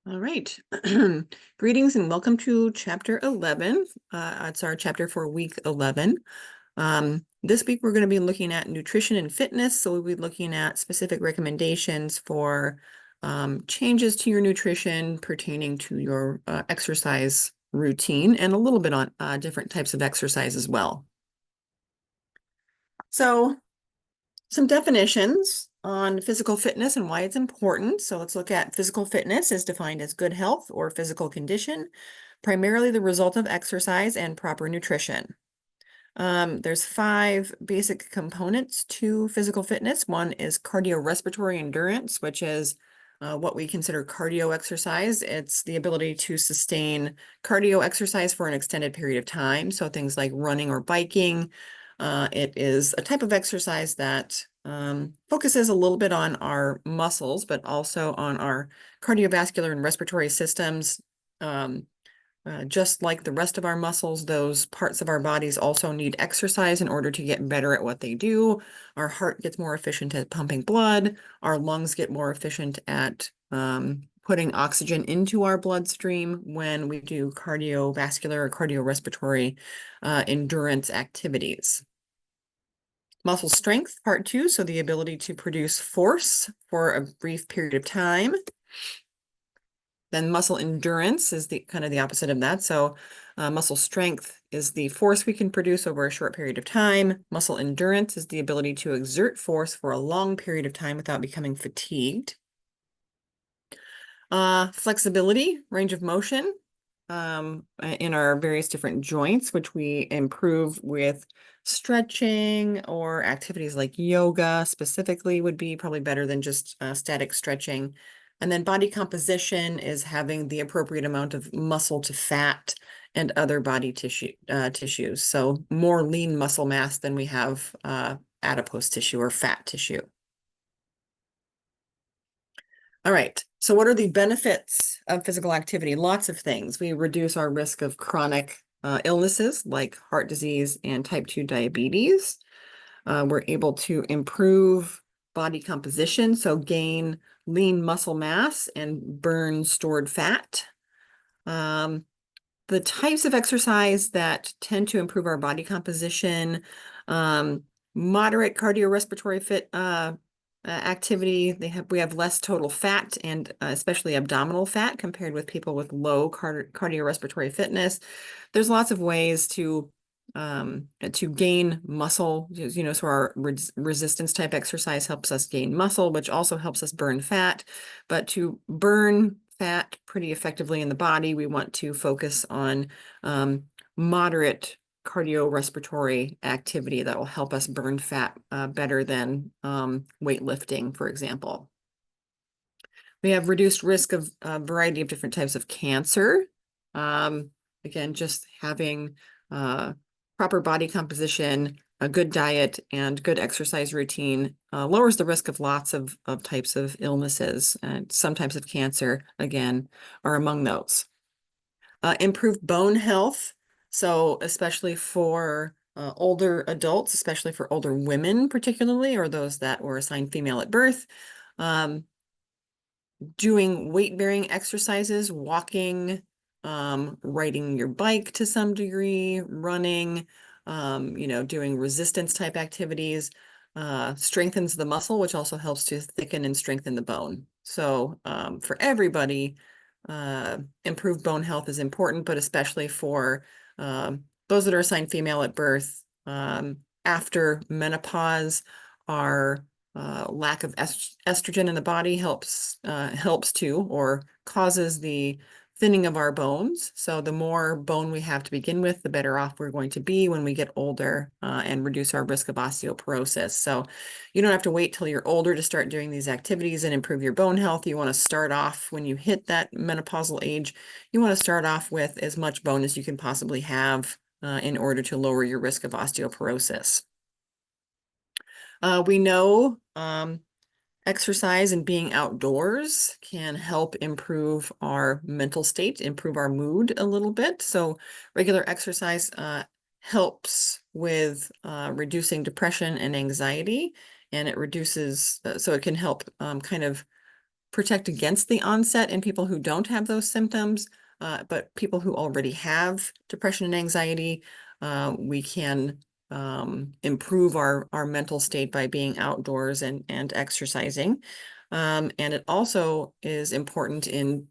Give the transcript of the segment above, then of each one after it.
All right. Greetings and welcome to chapter 11. It's our chapter for week 11. This week we're going to be looking at nutrition and fitness. So we'll be looking at specific recommendations for changes to your nutrition pertaining to your exercise routine and a little bit on different types of exercise as well. So some definitions on physical fitness and why it's important. So let's look at physical fitness as defined as good health or physical condition, primarily the result of exercise and proper nutrition. There's 5 basic components to physical fitness. One is cardiorespiratory endurance, which is what we consider cardio exercise. It's the ability to sustain cardio exercise for an extended period of time. So things like running or biking. It is a type of exercise that focuses a little bit on our muscles, but also on our cardiovascular and respiratory systems. Just like the rest of our muscles, those parts of our bodies also need exercise in order to get better at what they do. Our heart gets more efficient at pumping blood. Our lungs get more efficient at putting oxygen into our bloodstream when we do cardiovascular or cardiorespiratory endurance activities. Muscle strength, part 2, so the ability to produce force for a brief period of time. Then muscle endurance is the kind of the opposite of that. So muscle strength is the force we can produce over a short period of time. Muscle endurance is the ability to exert force for a long period of time without becoming fatigued. Flexibility, range of motion in our various different joints, which we improve with stretching or activities like yoga specifically would be probably better than just static stretching. And then body composition is having the appropriate amount of muscle to fat and other body tissues. So more lean muscle mass than we have adipose tissue or fat tissue. All right. So what are the benefits of physical activity? Lots of things. We reduce our risk of chronic illnesses like heart disease and type 2 diabetes. We're able to improve body composition, so gain lean muscle mass and burn stored fat. The types of exercise that tend to improve our body composition, moderate cardiorespiratory fit activity, we have less total fat and especially abdominal fat compared with people with low cardiorespiratory fitness. There's lots of ways to gain muscle, so our resistance type exercise helps us gain muscle, which also helps us burn fat. But to burn fat pretty effectively in the body, we want to focus on moderate cardiorespiratory activity that will help us burn fat better than weightlifting, for example. We have reduced risk of a variety of different types of cancer. Again, just having proper body composition, a good diet, and good exercise routine lowers the risk of lots of types of illnesses, and some types of cancer, again, are among those. Improved bone health. So especially for older adults, especially for older women particularly, or those that were assigned female at birth, doing weight-bearing exercises, walking, riding your bike to some degree, running, doing resistance type activities, strengthens the muscle, which also helps to thicken and strengthen the bone. So for everybody, improved bone health is important, but especially for those that are assigned female at birth. After menopause, our lack of estrogen in the body helps to or causes the thinning of our bones. So the more bone we have to begin with, the better off we're going to be when we get older and reduce our risk of osteoporosis. So you don't have to wait till you're older to start doing these activities and improve your bone health. You want to start off when you hit that menopausal age. You want to start off with as much bone as you can possibly have in order to lower your risk of osteoporosis. We know exercise and being outdoors can help improve our mental state, improve our mood a little bit. So regular exercise helps with reducing depression and anxiety, and it reduces, so it can help kind of protect against the onset in people who don't have those symptoms, but people who already have depression and anxiety, we can improve our mental state by being outdoors and exercising. And it also is important in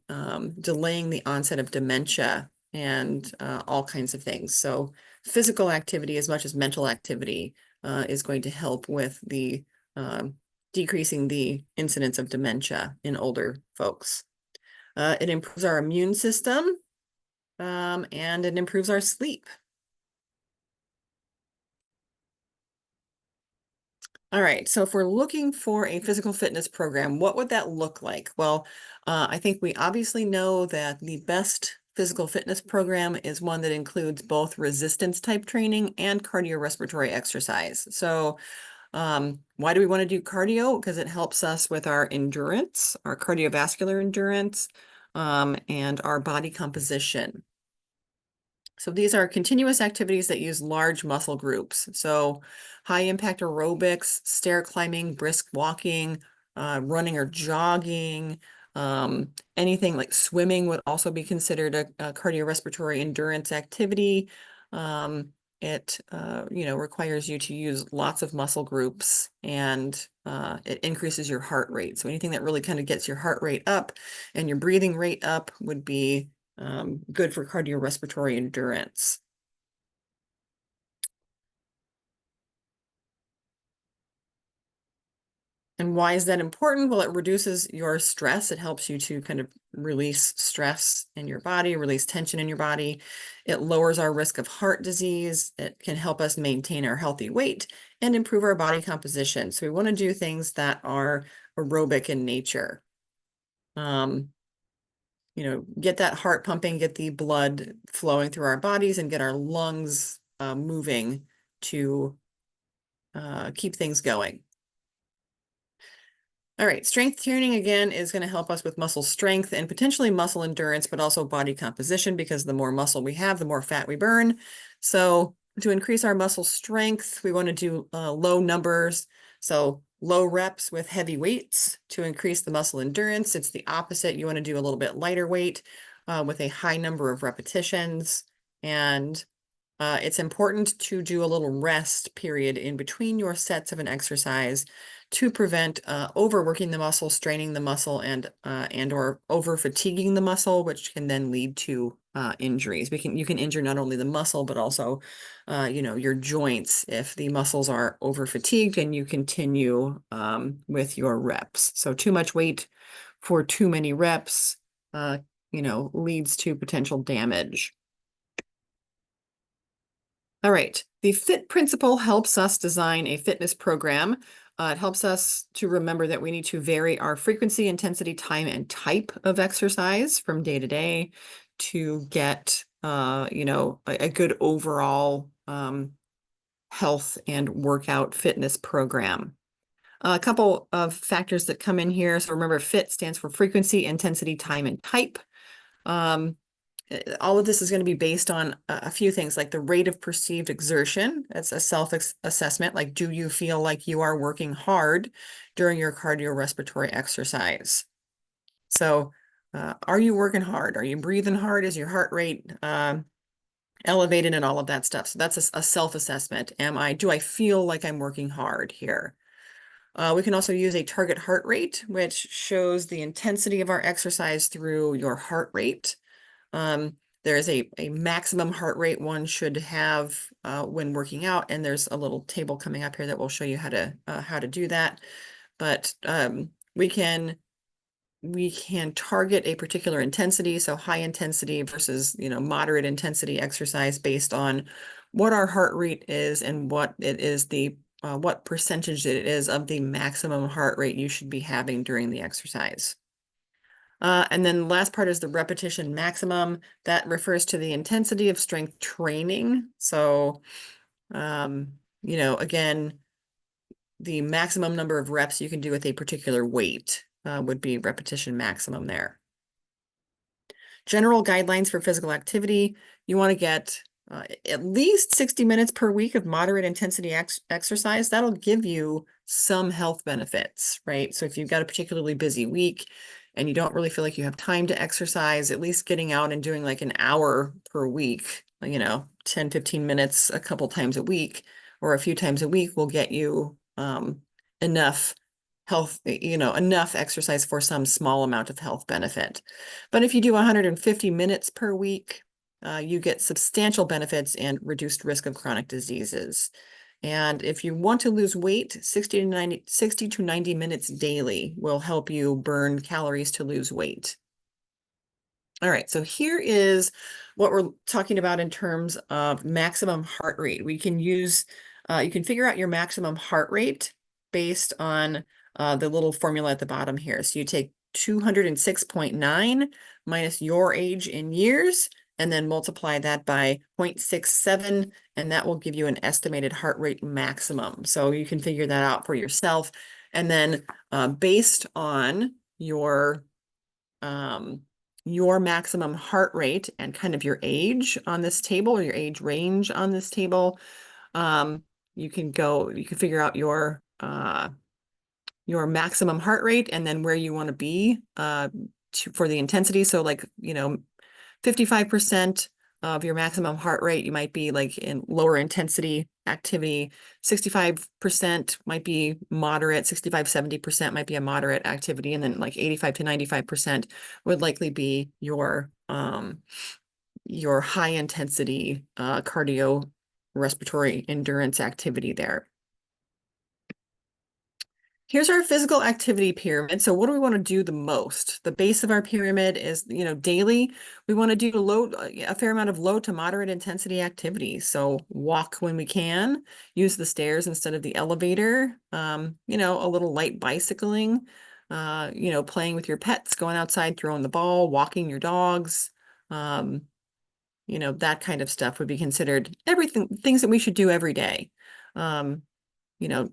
delaying the onset of dementia and all kinds of things. So physical activity as much as mental activity is going to help with the decreasing the incidence of dementia in older folks. It improves our immune system and it improves our sleep. All right, so if we're looking for a physical fitness program, what would that look like? Well, I think we obviously know that the best physical fitness program is one that includes both resistance type training and cardiorespiratory exercise. So why do we want to do cardio? Because it helps us with our endurance, our cardiovascular endurance, and our body composition. So these are continuous activities that use large muscle groups. So high impact aerobics, stair climbing, brisk walking, running or jogging, anything like swimming would also be considered a cardiorespiratory endurance activity. It requires you to use lots of muscle groups and it increases your heart rate. So anything that really kind of gets your heart rate up and your breathing rate up would be good for cardiorespiratory endurance. And why is that important? Well, it reduces your stress. It helps you to kind of release stress in your body, release tension in your body. It lowers our risk of heart disease. It can help us maintain our healthy weight and improve our body composition. So we want to do things that are aerobic in nature. Get that heart pumping, get the blood flowing through our bodies and get our lungs moving to keep things going. All right, strength training again is going to help us with muscle strength and potentially muscle endurance, but also body composition because the more muscle we have, the more fat we burn. So to increase our muscle strength, we want to do low numbers. So low reps with heavy weights to increase the muscle endurance. It's the opposite. You want to do a little bit lighter weight with a high number of repetitions. And it's important to do a little rest period in between your sets of an exercise to prevent overworking the muscle, straining the muscle, and or over fatiguing the muscle, which can then lead to injuries. You can injure not only the muscle but also, your joints if the muscles are over fatigued and you continue with your reps. So too much weight for too many reps, leads to potential damage. All right, the FIT principle helps us design a fitness program. It helps us to remember that we need to vary our frequency, intensity, time, and type of exercise from day to day to get, a good overall health and workout fitness program. A couple of factors that come in here. So remember, FIT stands for frequency, intensity, time, and type. All of this is going to be based on a few things like the rate of perceived exertion. It's a self-assessment. Like, do you feel like you are working hard during your cardiorespiratory exercise? So are you working hard? Are you breathing hard? Is your heart rate elevated and all of that stuff? So that's a self-assessment. Do I feel like I'm working hard here? We can also use a target heart rate, which shows the intensity of our exercise through your heart rate. There is a maximum heart rate one should have when working out, and there's a little table coming up here that will show you how to do that. But we can target a particular intensity, so high intensity versus moderate intensity exercise based on what our heart rate is and what it is what percentage it is of the maximum heart rate you should be having during the exercise. And then the last part is the repetition maximum. That refers to the intensity of strength training. So, again, the maximum number of reps you can do with a particular weight would be repetition maximum there. General guidelines for physical activity. You want to get at least 60 minutes per week of moderate intensity exercise. That'll give you some health benefits, right? So if you've got a particularly busy week, and you don't really feel like you have time to exercise, at least getting out and doing like an hour per week, 10, 15 minutes a couple times a week or a few times a week will get you enough health, enough exercise for some small amount of health benefit. But if you do 150 minutes per week, you get substantial benefits and reduced risk of chronic diseases. And if you want to lose weight, 60 to 90 minutes daily will help you burn calories to lose weight. All right, so here is what we're talking about in terms of maximum heart rate. We can use, you can figure out your maximum heart rate based on the little formula at the bottom here. So you take 206.9 minus your age in years, and then multiply that by 0.67, and that will give you an estimated heart rate maximum. So you can figure that out for yourself. And then based on your maximum heart rate and kind of your age on this table, or your age range on this table, you can figure out your maximum heart rate and then where you want to be for the intensity. So like, 55% of your maximum heart rate, you might be like in lower intensity activity. 65% might be moderate, 65, 70% might be a moderate activity. And then like 85 to 95% would likely be your high intensity cardio respiratory endurance activity there. Here's our physical activity pyramid. So what do we want to do the most? The base of our pyramid is, daily. We want to do a fair amount of low to moderate intensity activities. So walk when we can, use the stairs instead of the elevator, a little light bicycling, playing with your pets, going outside, throwing the ball, walking your dogs, that kind of stuff would be considered things that we should do every day.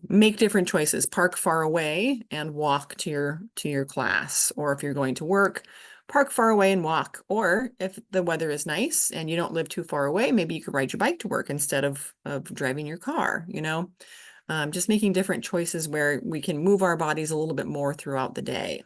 Make different choices, park far away and walk to your class. Or if you're going to work, park far away and walk. Or if the weather is nice and you don't live too far away, maybe you could ride your bike to work instead of driving your car, just making different choices where we can move our bodies a little bit more throughout the day.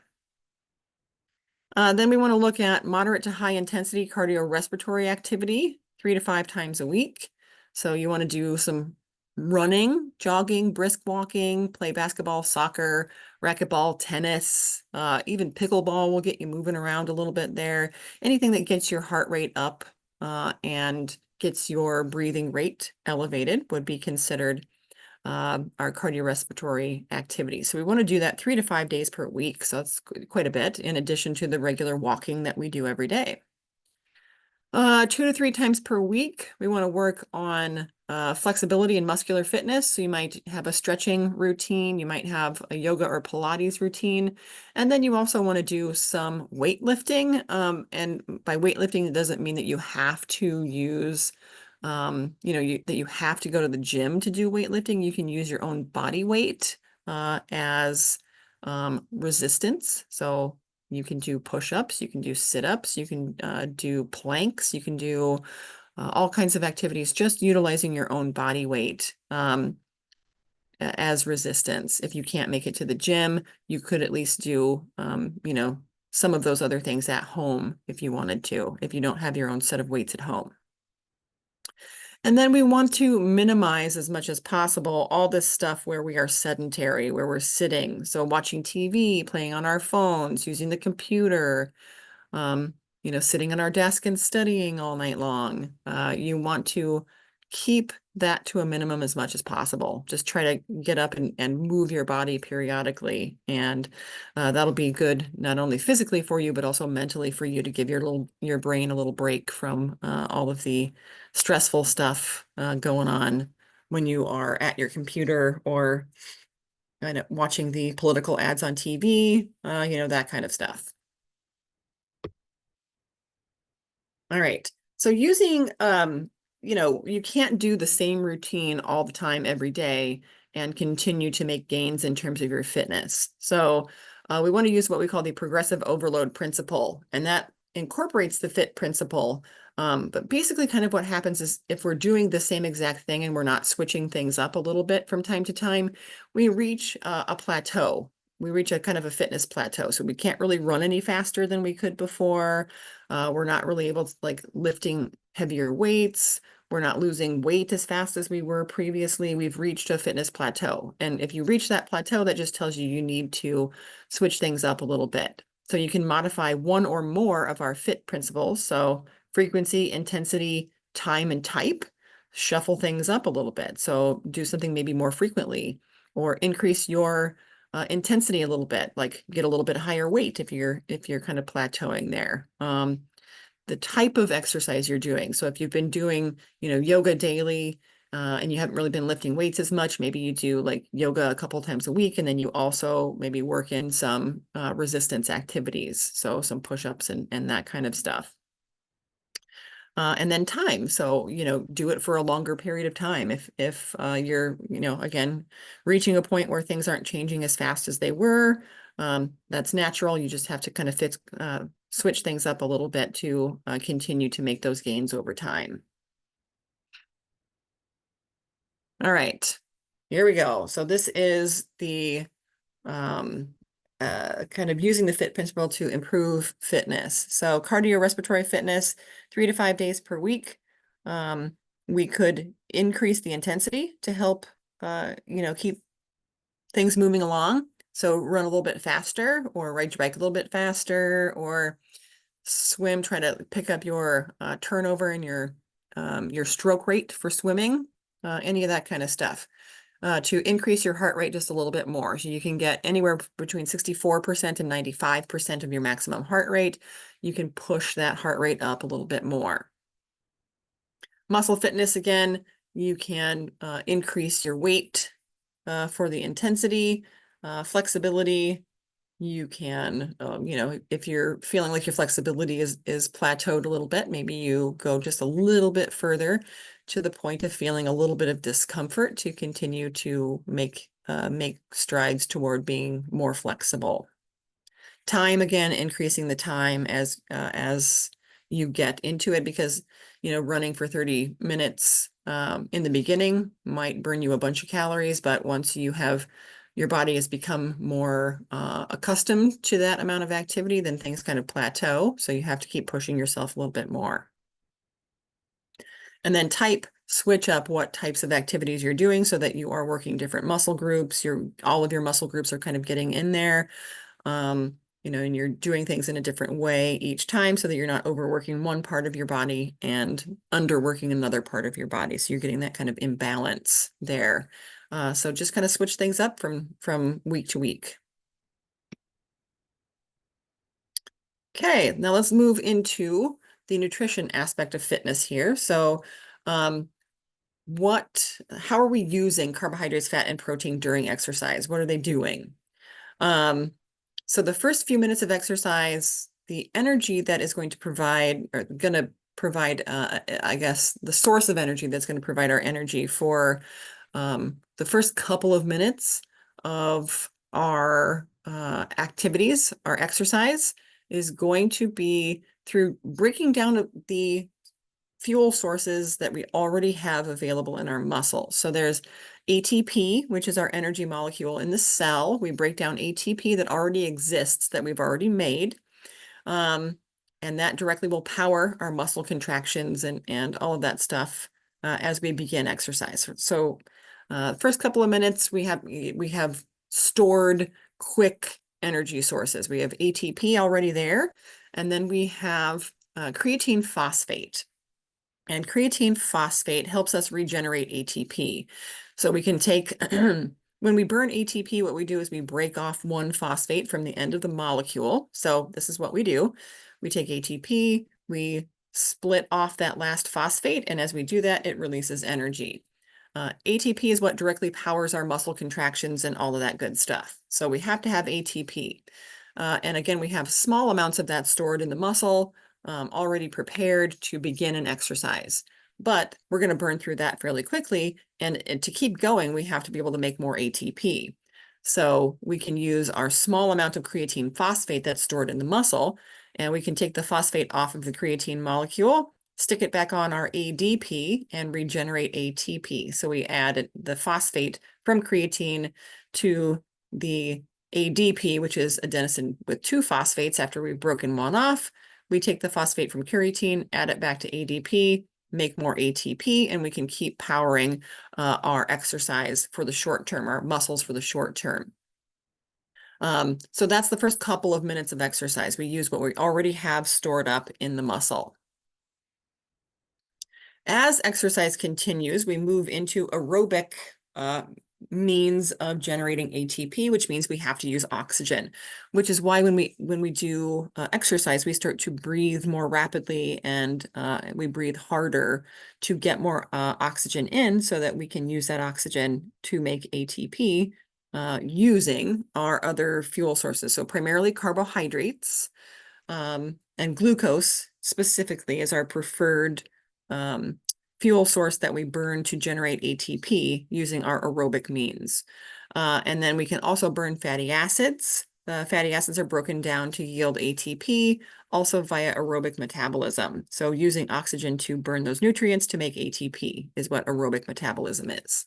Then we want to look at moderate to high intensity cardiorespiratory activity 3 to 5 times a week. So you want to do some running, jogging, brisk walking, play basketball, soccer, racquetball, tennis, even pickleball will get you moving around a little bit there. Anything that gets your heart rate up and gets your breathing rate elevated would be considered our cardiorespiratory activity. So we want to do that 3 to 5 days per week. So that's quite a bit in addition to the regular walking that we do every day. 2 to 3 times per week, we want to work on flexibility and muscular fitness. So you might have a stretching routine, you might have a yoga or Pilates routine, and then you also want to do some weightlifting. And by weightlifting, it doesn't mean that you have to use, that you have to go to the gym to do weightlifting. You can use your own body weight as resistance. So you can do push-ups, you can do sit-ups, you can do planks, you can do all kinds of activities, just utilizing your own body weight as resistance. If you can't make it to the gym, you could at least do, some of those other things at home if you wanted to, if you don't have your own set of weights at home. And then we want to minimize as much as possible all this stuff where we are sedentary, where we're sitting. So watching TV, playing on our phones, using the computer, sitting on our desk and studying all night long. You want to keep that to a minimum as much as possible. Just try to get up and move your body periodically. And that'll be good, not only physically for you, but also mentally for you to give your brain a little break from all of the stressful stuff going on when you are at your computer or watching the political ads on TV, that kind of stuff. All right. So using, you can't do the same routine all the time every day and continue to make gains in terms of your fitness. So we want to use what we call the progressive overload principle, and that incorporates the FIT principle. But basically kind of what happens is if we're doing the same exact thing and we're not switching things up a little bit from time to time, we reach a plateau. we reach a kind of a fitness plateau. So we can't really run any faster than we could before. We're not really able to like lifting heavier weights. We're not losing weight as fast as we were previously. We've reached a fitness plateau. And if you reach that plateau, that just tells you you need to switch things up a little bit. So you can modify one or more of our FIT principles. So frequency, intensity, time, and type. Shuffle things up a little bit. So do something maybe more frequently, or increase your intensity a little bit, like get a little bit higher weight if you're kind of plateauing there. The type of exercise you're doing. So if you've been doing, yoga daily, and you haven't really been lifting weights as much, maybe you do like yoga a couple times a week, and then you also maybe work in some resistance activities. So some push-ups and that kind of stuff. And then time. So, do it for a longer period of time. If you're, again, reaching a point where things aren't changing as fast as they were, that's natural. You just have to kind of switch things up a little bit to continue to make those gains over time. All right, here we go. So this is the kind of using the FIT principle to improve fitness. So cardiorespiratory fitness, 3 to 5 days per week. We could increase the intensity to help, keep things moving along. So run a little bit faster, or ride your bike a little bit faster, or swim, try to pick up your turnover and your stroke rate for swimming, any of that kind of stuff. To increase your heart rate just a little bit more. So you can get anywhere between 64% and 95% of your maximum heart rate. You can push that heart rate up a little bit more. Muscle fitness, again, you can increase your weight for the intensity, flexibility. You can, if you're feeling like your flexibility is plateaued a little bit, maybe you go just a little bit further to the point of feeling a little bit of discomfort to continue to make strides toward being more flexible. Time, again, increasing the time as you get into it, because running for 30 minutes in the beginning might burn you a bunch of calories, but once your body has become more accustomed to that amount of activity, then things kind of plateau. So you have to keep pushing yourself a little bit more. And then switch up what types of activities you're doing so that you are working different muscle groups. All of your muscle groups are kind of getting in there. And you're doing things in a different way each time so that you're not overworking one part of your body and underworking another part of your body. So you're getting that kind of imbalance there. So just kind of switch things up from week to week. Okay, now let's move into the nutrition aspect of fitness here. So how are we using carbohydrates, fat, and protein during exercise? What are they doing? So the first few minutes of exercise, the energy that is going to provide, I guess, the source of energy that's going to provide our energy for the first couple of minutes of our activities, our exercise, is going to be through breaking down the fuel sources that we already have available in our muscles. So there's ATP, which is our energy molecule in the cell. We break down ATP that already exists, that we've already made. And that directly will power our muscle contractions and all of that stuff as we begin exercise. So first couple of minutes, we have stored quick energy sources. We have ATP already there, and then we have creatine phosphate. And creatine phosphate helps us regenerate ATP. So we can take, when we burn ATP, what we do is we break off one phosphate from the end of the molecule. So this is what we do. We take ATP, we split off that last phosphate, and as we do that, it releases energy. ATP is what directly powers our muscle contractions and all of that good stuff. So we have to have ATP. And again, we have small amounts of that stored in the muscle, already prepared to begin an exercise. But we're going to burn through that fairly quickly. And to keep going, we have to be able to make more ATP. So we can use our small amount of creatine phosphate that's stored in the muscle, and we can take the phosphate off of the creatine molecule, stick it back on our ADP, and regenerate ATP. So we add the phosphate from creatine to the ADP, which is adenosine with 2 phosphates. After we've broken one off, we take the phosphate from creatine, add it back to ADP, make more ATP, and we can keep powering our exercise for the short term, our muscles for the short term. So that's the first couple of minutes of exercise. We use what we already have stored up in the muscle. As exercise continues, we move into aerobic means of generating ATP, which means we have to use oxygen, which is why when we do exercise, we start to breathe more rapidly and we breathe harder to get more oxygen in so that we can use that oxygen to make ATP using our other fuel sources. So primarily carbohydrates and glucose specifically is our preferred fuel source that we burn to generate ATP using our aerobic means. And then we can also burn fatty acids. The fatty acids are broken down to yield ATP, also via aerobic metabolism. So using oxygen to burn those nutrients to make ATP is what aerobic metabolism is.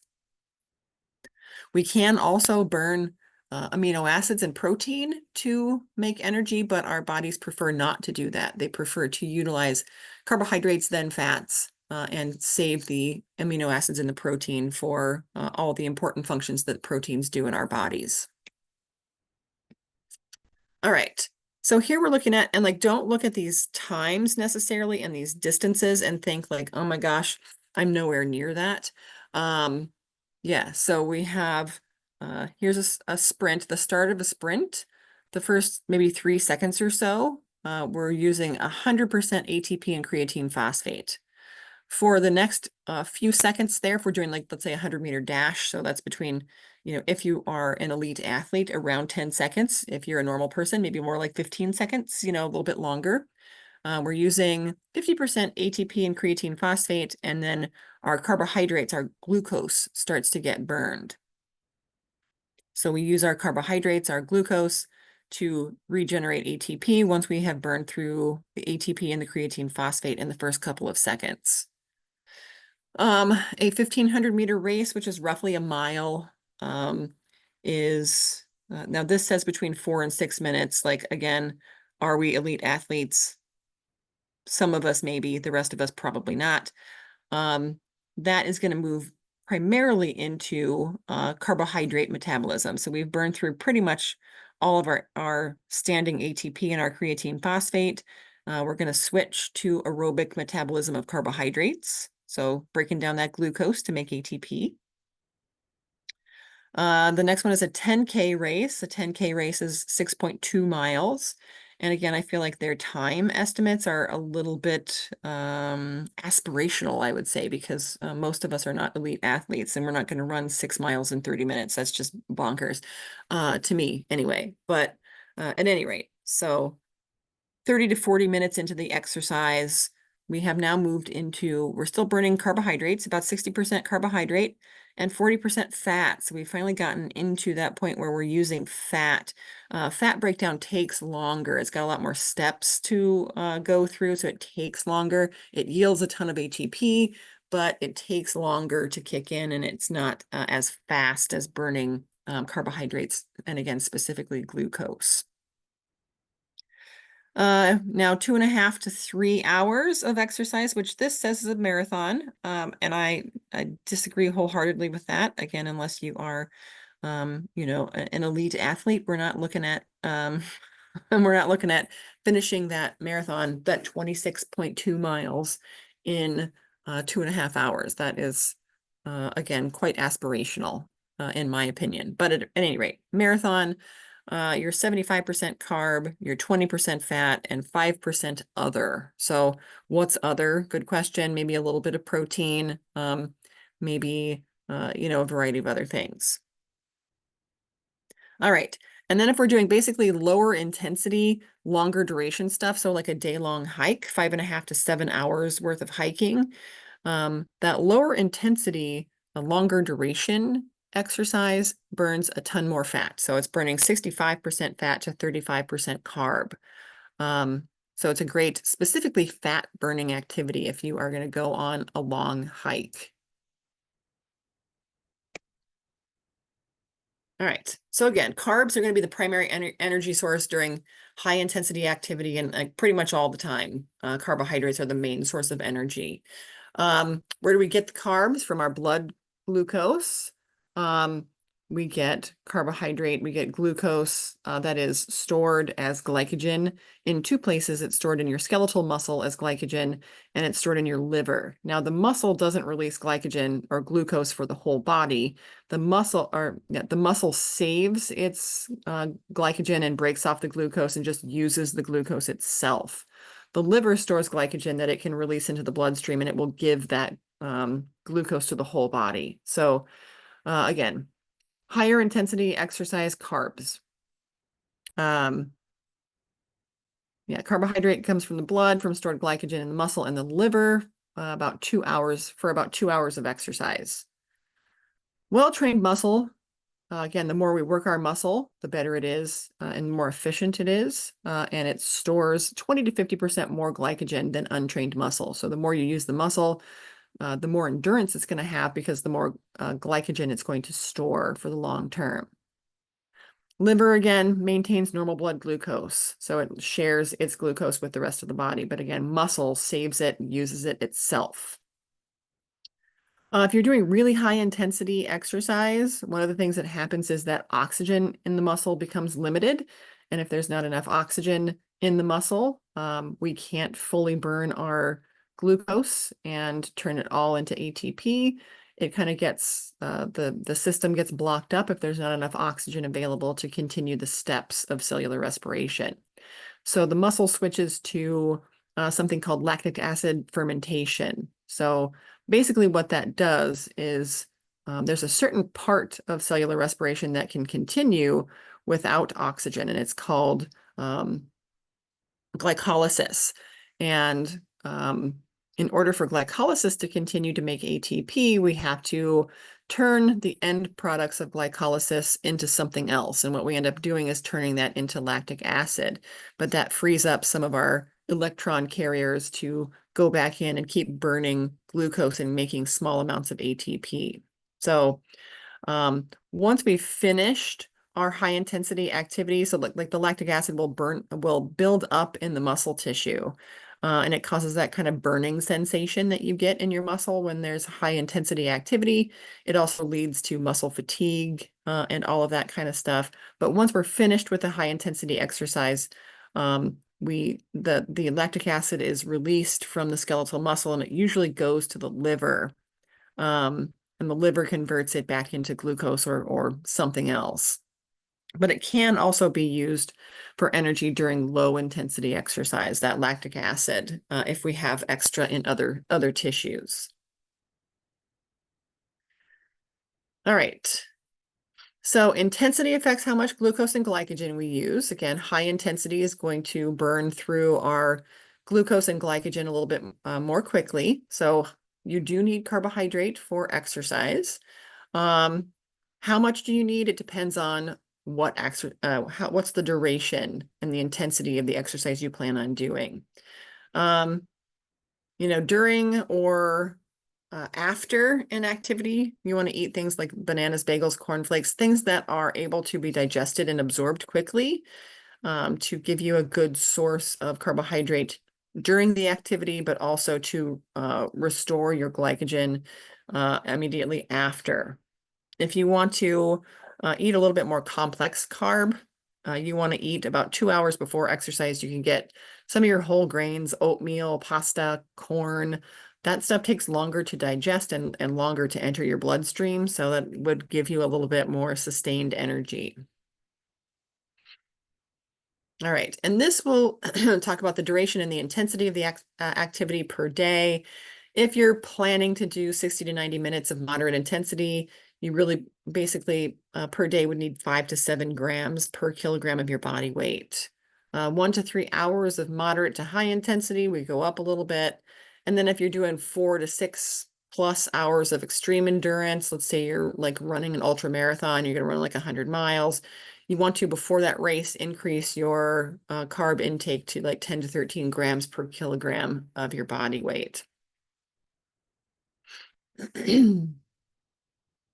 We can also burn amino acids and protein to make energy, but our bodies prefer not to do that. They prefer to utilize carbohydrates, then fats, and save the amino acids and the protein for all the important functions that proteins do in our bodies. All right. So here we're looking at, and like, don't look at these times necessarily and these distances and think like, oh my gosh, I'm nowhere near that. Yeah, so we have, here's a sprint, the start of a sprint, the first maybe 3 seconds or so, we're using 100% ATP and creatine phosphate. For the next few seconds there, if we're doing like, let's say 100-meter dash, so that's between, if you are an elite athlete, around 10 seconds. If you're a normal person, maybe more like 15 seconds, a little bit longer. We're using 50% ATP and creatine phosphate, and then our carbohydrates, our glucose starts to get burned. So we use our carbohydrates, our glucose, to regenerate ATP once we have burned through the ATP and the creatine phosphate in the first couple of seconds. A 1,500-meter race, which is roughly a mile, is, now this says between 4 and 6 minutes. Like, again, are we elite athletes? Some of us maybe, the rest of us probably not. That is going to move primarily into carbohydrate metabolism. So we've burned through pretty much all of our standing ATP and our creatine phosphate. We're going to switch to aerobic metabolism of carbohydrates. So breaking down that glucose to make ATP. The next one is a 10K race. A 10K race is 6.2 miles. And again, I feel like their time estimates are a little bit aspirational, I would say, because most of us are not elite athletes and we're not going to run 6 miles in 30 minutes. That's just bonkers to me anyway. But at any rate, so 30 to 40 minutes into the exercise, we have now moved into, we're still burning carbohydrates, about 60% carbohydrate and 40% fat. So we've finally gotten into that point where we're using fat. Fat breakdown takes longer. It's got a lot more steps to go through, so it takes longer. It yields a ton of ATP, but it takes longer to kick in, and it's not as fast as burning carbohydrates, and again, specifically glucose. Now 2.5 to 3 hours of exercise, which this says is a marathon. And I disagree wholeheartedly with that. Again, unless you are, an elite athlete, we're not looking at, and we're not looking at finishing that marathon, that 26.2 miles in 2.5 hours. That is, again, quite aspirational, in my opinion. But at any rate, marathon, you're 75% carb, you're 20% fat, and 5% other. So what's other? Good question. Maybe a little bit of protein, maybe, a variety of other things. All right. And then if we're doing basically lower intensity, longer duration stuff, so like a day-long hike, 5.5 to 7 hours worth of hiking, that lower intensity, a longer duration exercise burns a ton more fat. So it's burning 65% fat to 35% carb. So it's a great, specifically fat burning activity if you are going to go on a long hike. All right. So again, carbs are going to be the primary energy source during high intensity activity and pretty much all the time. Carbohydrates are the main source of energy. Where do we get the carbs? From our blood glucose. We get carbohydrate, we get glucose that is stored as glycogen in two places. It's stored in your skeletal muscle as glycogen, and it's stored in your liver. Now, the muscle doesn't release glycogen or glucose for the whole body. The muscle saves its glycogen and breaks off the glucose and just uses the glucose itself. The liver stores glycogen that it can release into the bloodstream, and it will give that glucose to the whole body. So again, higher intensity exercise carbs. Yeah, carbohydrate comes from the blood, from stored glycogen in the muscle and the liver, about 2 hours for about 2 hours of exercise. Well-trained muscle, again, the more we work our muscle, the better it is and more efficient it is. And it stores 20 to 50% more glycogen than untrained muscle. So the more you use the muscle, the more endurance it's going to have because the more glycogen it's going to store for the long term. Liver, again, maintains normal blood glucose. So it shares its glucose with the rest of the body. But again, muscle saves it, uses it itself. If you're doing really high intensity exercise, one of the things that happens is that oxygen in the muscle becomes limited. And if there's not enough oxygen in the muscle, we can't fully burn our glucose and turn it all into ATP. It kind of gets, the system gets blocked up if there's not enough oxygen available to continue the steps of cellular respiration. So the muscle switches to something called lactic acid fermentation. So basically what that does is there's a certain part of cellular respiration that can continue without oxygen, and it's called glycolysis. And in order for glycolysis to continue to make ATP, we have to turn the end products of glycolysis into something else. And what we end up doing is turning that into lactic acid. But that frees up some of our electron carriers to go back in and keep burning glucose and making small amounts of ATP. So once we've finished our high intensity activity, so like the lactic acid will build up in the muscle tissue. And it causes that kind of burning sensation that you get in your muscle when there's high intensity activity. It also leads to muscle fatigue and all of that kind of stuff. But once we're finished with the high intensity exercise, the lactic acid is released from the skeletal muscle, and it usually goes to the liver. And the liver converts it back into glucose or something else. But it can also be used for energy during low intensity exercise, that lactic acid, if we have extra in other tissues. All right. So intensity affects how much glucose and glycogen we use. Again, high intensity is going to burn through our glucose and glycogen a little bit more quickly. So you do need carbohydrate for exercise. How much do you need? It depends on what's the duration and the intensity of the exercise you plan on doing. During or after an activity, you want to eat things like bananas, bagels, cornflakes, things that are able to be digested and absorbed quickly to give you a good source of carbohydrate during the activity, but also to restore your glycogen immediately after. If you want to eat a little bit more complex carb, you want to eat about 2 hours before exercise. You can get some of your whole grains, oatmeal, pasta, corn. That stuff takes longer to digest and longer to enter your bloodstream, so that would give you a little bit more sustained energy. All right, and this will talk about the duration and the intensity of the activity per day. If you're planning to do 60 to 90 minutes of moderate intensity, you really basically per day would need 5 to 7 grams per kilogram of your body weight. 1 to 3 hours of moderate to high intensity, we go up a little bit. And then if you're doing 4 to 6 plus hours of extreme endurance, let's say you're like running an ultra marathon, you're going to run like 100 miles. You want to, before that race, increase your carb intake to like 10 to 13 grams per kilogram of your body weight.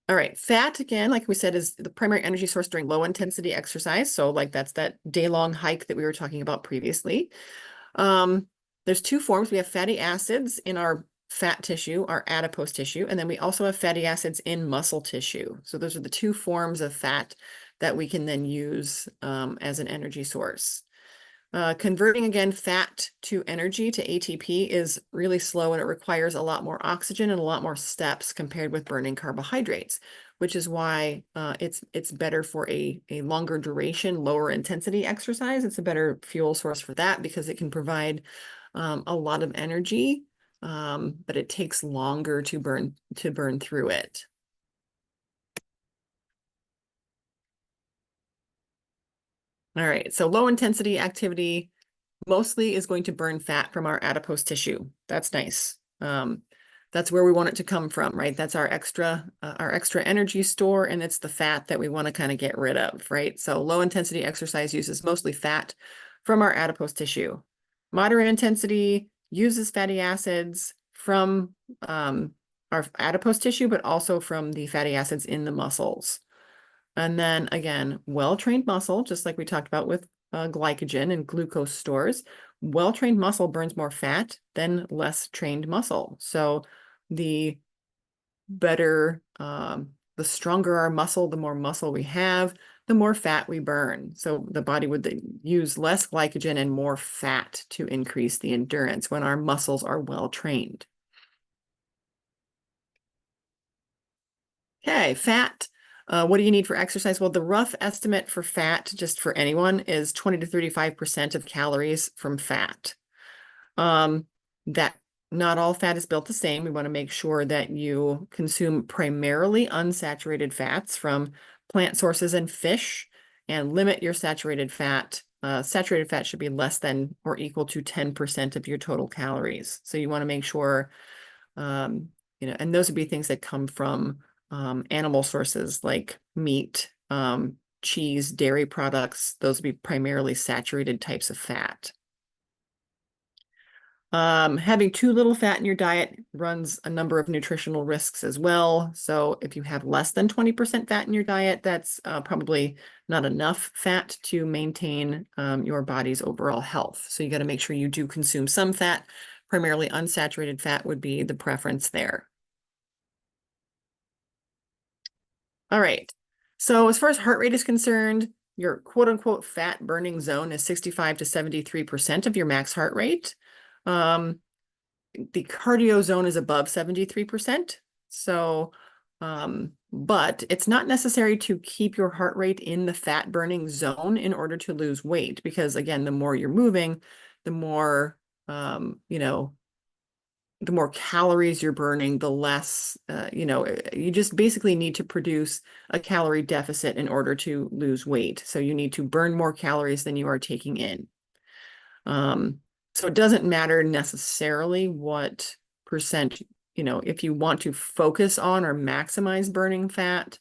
All right, fat, again, like we said, is the primary energy source during low intensity exercise. So like that's that day-long hike that we were talking about previously. Um, there's two forms. We have fatty acids in our fat tissue, our adipose tissue, and then we also have fatty acids in muscle tissue. So those are the two forms of fat that we can then use as an energy source. Converting again fat to energy to ATP is really slow, and it requires a lot more oxygen and a lot more steps compared with burning carbohydrates, which is why it's better for a longer duration, lower intensity exercise. It's a better fuel source for that because it can provide a lot of energy, but it takes longer to burn through it. All right, so low intensity activity mostly is going to burn fat from our adipose tissue. That's nice. That's where we want it to come from, right? That's our extra energy store, and it's the fat that we want to kind of get rid of, right? So low intensity exercise uses mostly fat from our adipose tissue. Moderate intensity uses fatty acids from our adipose tissue, but also from the fatty acids in the muscles. And then again, well-trained muscle, just like we talked about with glycogen and glucose stores, well-trained muscle burns more fat than less trained muscle. So the better, the stronger our muscle, the more muscle we have, the more fat we burn. So the body would use less glycogen and more fat to increase the endurance when our muscles are well-trained. Okay, fat. What do you need for exercise? Well, the rough estimate for fat, just for anyone, is 20 to 35% of calories from fat. That not all fat is built the same. We want to make sure that you consume primarily unsaturated fats from plant sources and fish, and limit your saturated fat. Saturated fat should be less than or equal to 10% of your total calories. So you want to make sure, and those would be things that come from animal sources like meat, cheese, dairy products. Those would be primarily saturated types of fat. Having too little fat in your diet runs a number of nutritional risks as well. So if you have less than 20% fat in your diet, that's probably not enough fat to maintain your body's overall health. So you got to make sure you do consume some fat. Primarily unsaturated fat would be the preference there. All right. So as far as heart rate is concerned, your quote unquote fat burning zone is 65 to 73% of your max heart rate. The cardio zone is above 73%. So, but it's not necessary to keep your heart rate in the fat burning zone in order to lose weight, because again, the more you're moving, the more, the more calories you're burning, the less, you just basically need to produce a calorie deficit in order to lose weight. So you need to burn more calories than you are taking in. So it doesn't matter necessarily what percent, if you want to focus on or maximize burning fat,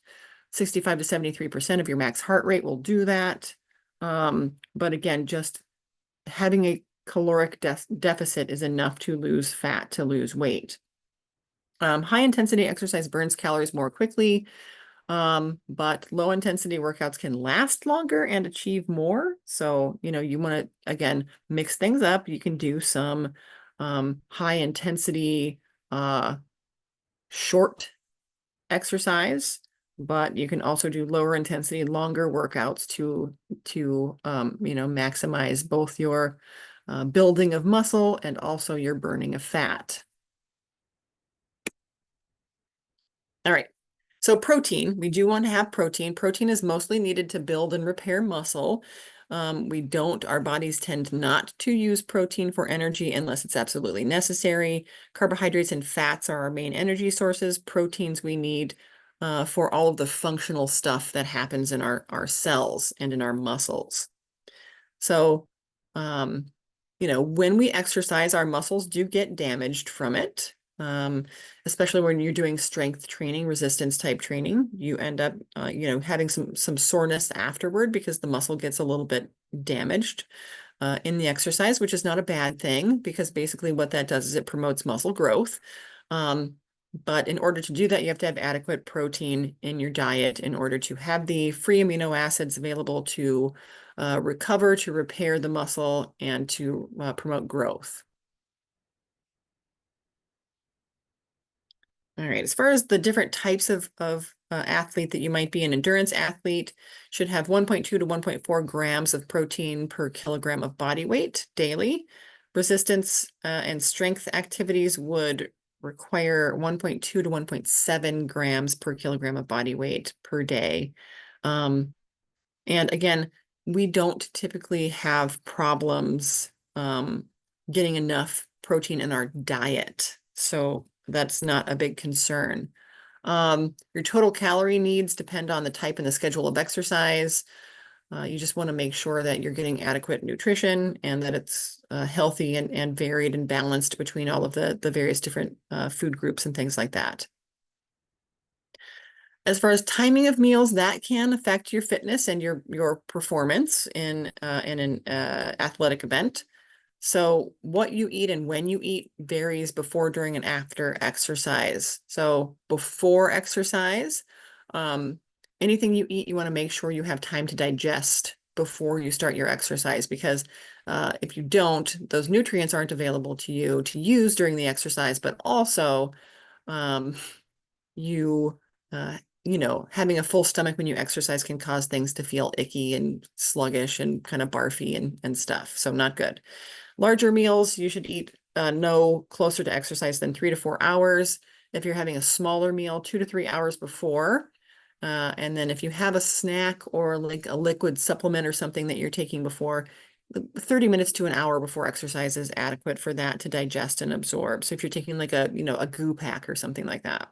65 to 73% of your max heart rate will do that. But again, just having a caloric deficit is enough to lose fat, to lose weight. High intensity exercise burns calories more quickly, but low intensity workouts can last longer and achieve more. So, you want to, again, mix things up. You can do some high intensity, short exercise, but you can also do lower intensity, longer workouts to maximize both your building of muscle and also your burning of fat. All right. So protein, we do want to have protein. Protein is mostly needed to build and repair muscle. Our bodies tend not to use protein for energy unless it's absolutely necessary. Carbohydrates and fats are our main energy sources. Proteins we need for all of the functional stuff that happens in our cells and in our muscles. So, when we exercise, our muscles do get damaged from it. Especially when you're doing strength training, resistance type training, you end up, having some soreness afterward because the muscle gets a little bit damaged in the exercise, which is not a bad thing because basically what that does is it promotes muscle growth. But in order to do that, you have to have adequate protein in your diet in order to have the free amino acids available to recover, to repair the muscle, and to promote growth. All right, as far as the different types of athlete that you might be, an endurance athlete should have 1.2 to 1.4 grams of protein per kilogram of body weight daily. Resistance and strength activities would require 1.2 to 1.7 grams per kilogram of body weight per day. And again, we don't typically have problems getting enough protein in our diet. So that's not a big concern. Your total calorie needs depend on the type and the schedule of exercise. You just want to make sure that you're getting adequate nutrition and that it's healthy and varied and balanced between all of the various different food groups and things like that. As far as timing of meals, that can affect your fitness and your performance in an athletic event. So what you eat and when you eat varies before, during, and after exercise. So before exercise, anything you eat, you want to make sure you have time to digest before you start your exercise, because if you don't, those nutrients aren't available to you to use during the exercise, but also you having a full stomach when you exercise can cause things to feel icky and sluggish and kind of barfy and stuff. So not good. Larger meals, you should eat no closer to exercise than 3 to 4 hours. If you're having a smaller meal, 2 to 3 hours before. And then if you have a snack or like a liquid supplement or something that you're taking before, 30 minutes to an hour before exercise is adequate for that to digest and absorb. So if you're taking like a goo pack or something like that.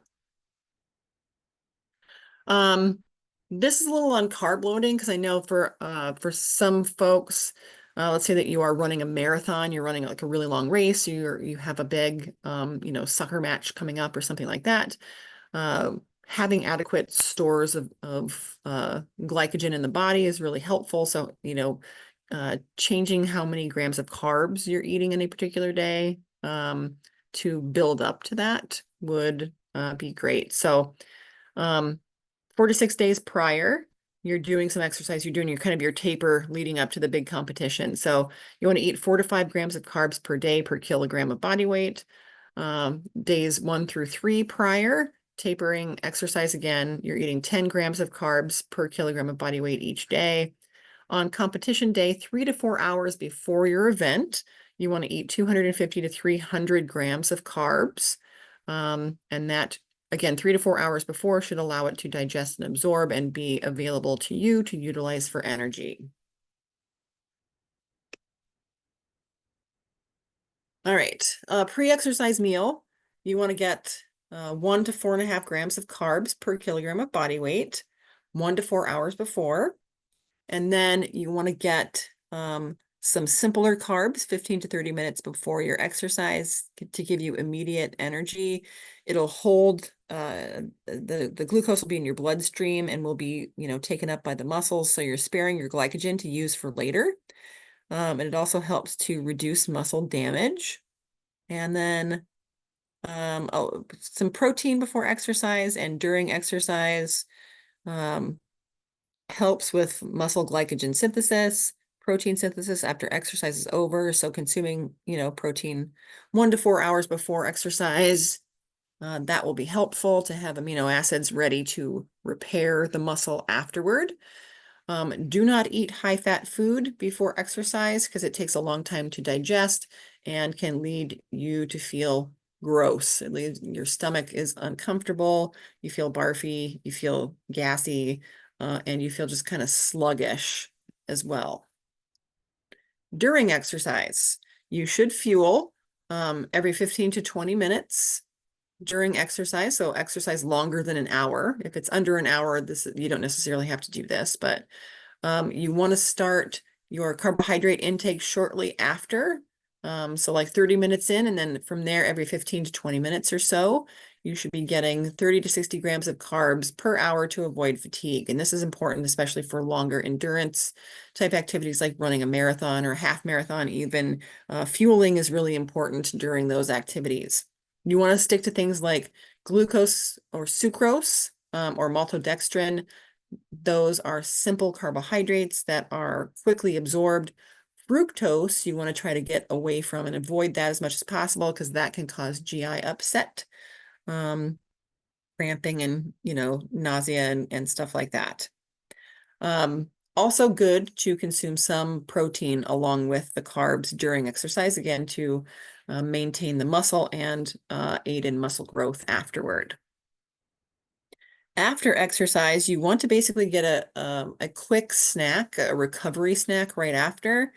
This is a little on carb loading because I know for some folks, let's say that you are running a marathon, you're running like a really long race, you have a big soccer match coming up or something like that. Having adequate stores of glycogen in the body is really helpful. So, changing how many grams of carbs you're eating in a particular day to build up to that would be great. So, 4 to 6 days prior, you're doing some exercise, you're doing your taper leading up to the big competition. So you want to eat 4 to 5 grams of carbs per day per kilogram of body weight. Days 1 through 3 prior, tapering exercise again, you're eating 10 grams of carbs per kilogram of body weight each day. On competition day, 3 to 4 hours before your event, you want to eat 250 to 300 grams of carbs. And that, again, 3 to 4 hours before should allow it to digest and absorb and be available to you to utilize for energy. All right, pre-exercise meal, you want to get 1 to 4.5 grams of carbs per kilogram of body weight, 1 to 4 hours before. And then you want to get some simpler carbs 15 to 30 minutes before your exercise to give you immediate energy. It'll hold the glucose will be in your bloodstream and will be taken up by the muscles, so you're sparing your glycogen to use for later. And it also helps to reduce muscle damage. And then some protein before exercise and during exercise. Helps with muscle glycogen synthesis, protein synthesis after exercise is over. So consuming, protein 1 to 4 hours before exercise, that will be helpful to have amino acids ready to repair the muscle afterward. Do not eat high-fat food before exercise because it takes a long time to digest and can lead you to feel gross. It leaves your stomach is uncomfortable, you feel barfy, you feel gassy, and you feel just kind of sluggish as well. During exercise, you should fuel every 15 to 20 minutes during exercise. So exercise longer than an hour. If it's under an hour, you don't necessarily have to do this, but you want to start your carbohydrate intake shortly after. So like 30 minutes in, and then from there, every 15 to 20 minutes or so, you should be getting 30 to 60 grams of carbs per hour to avoid fatigue. And this is important, especially for longer endurance type activities like running a marathon or a half marathon even. Fueling is really important during those activities. You want to stick to things like glucose or sucrose or maltodextrin. Those are simple carbohydrates that are quickly absorbed. Fructose, you want to try to get away from and avoid that as much as possible because that can cause GI upset, cramping and, nausea and stuff like that. Also good to consume some protein along with the carbs during exercise, again, to maintain the muscle and aid in muscle growth afterward. After exercise, you want to basically get a quick snack, a recovery snack right after.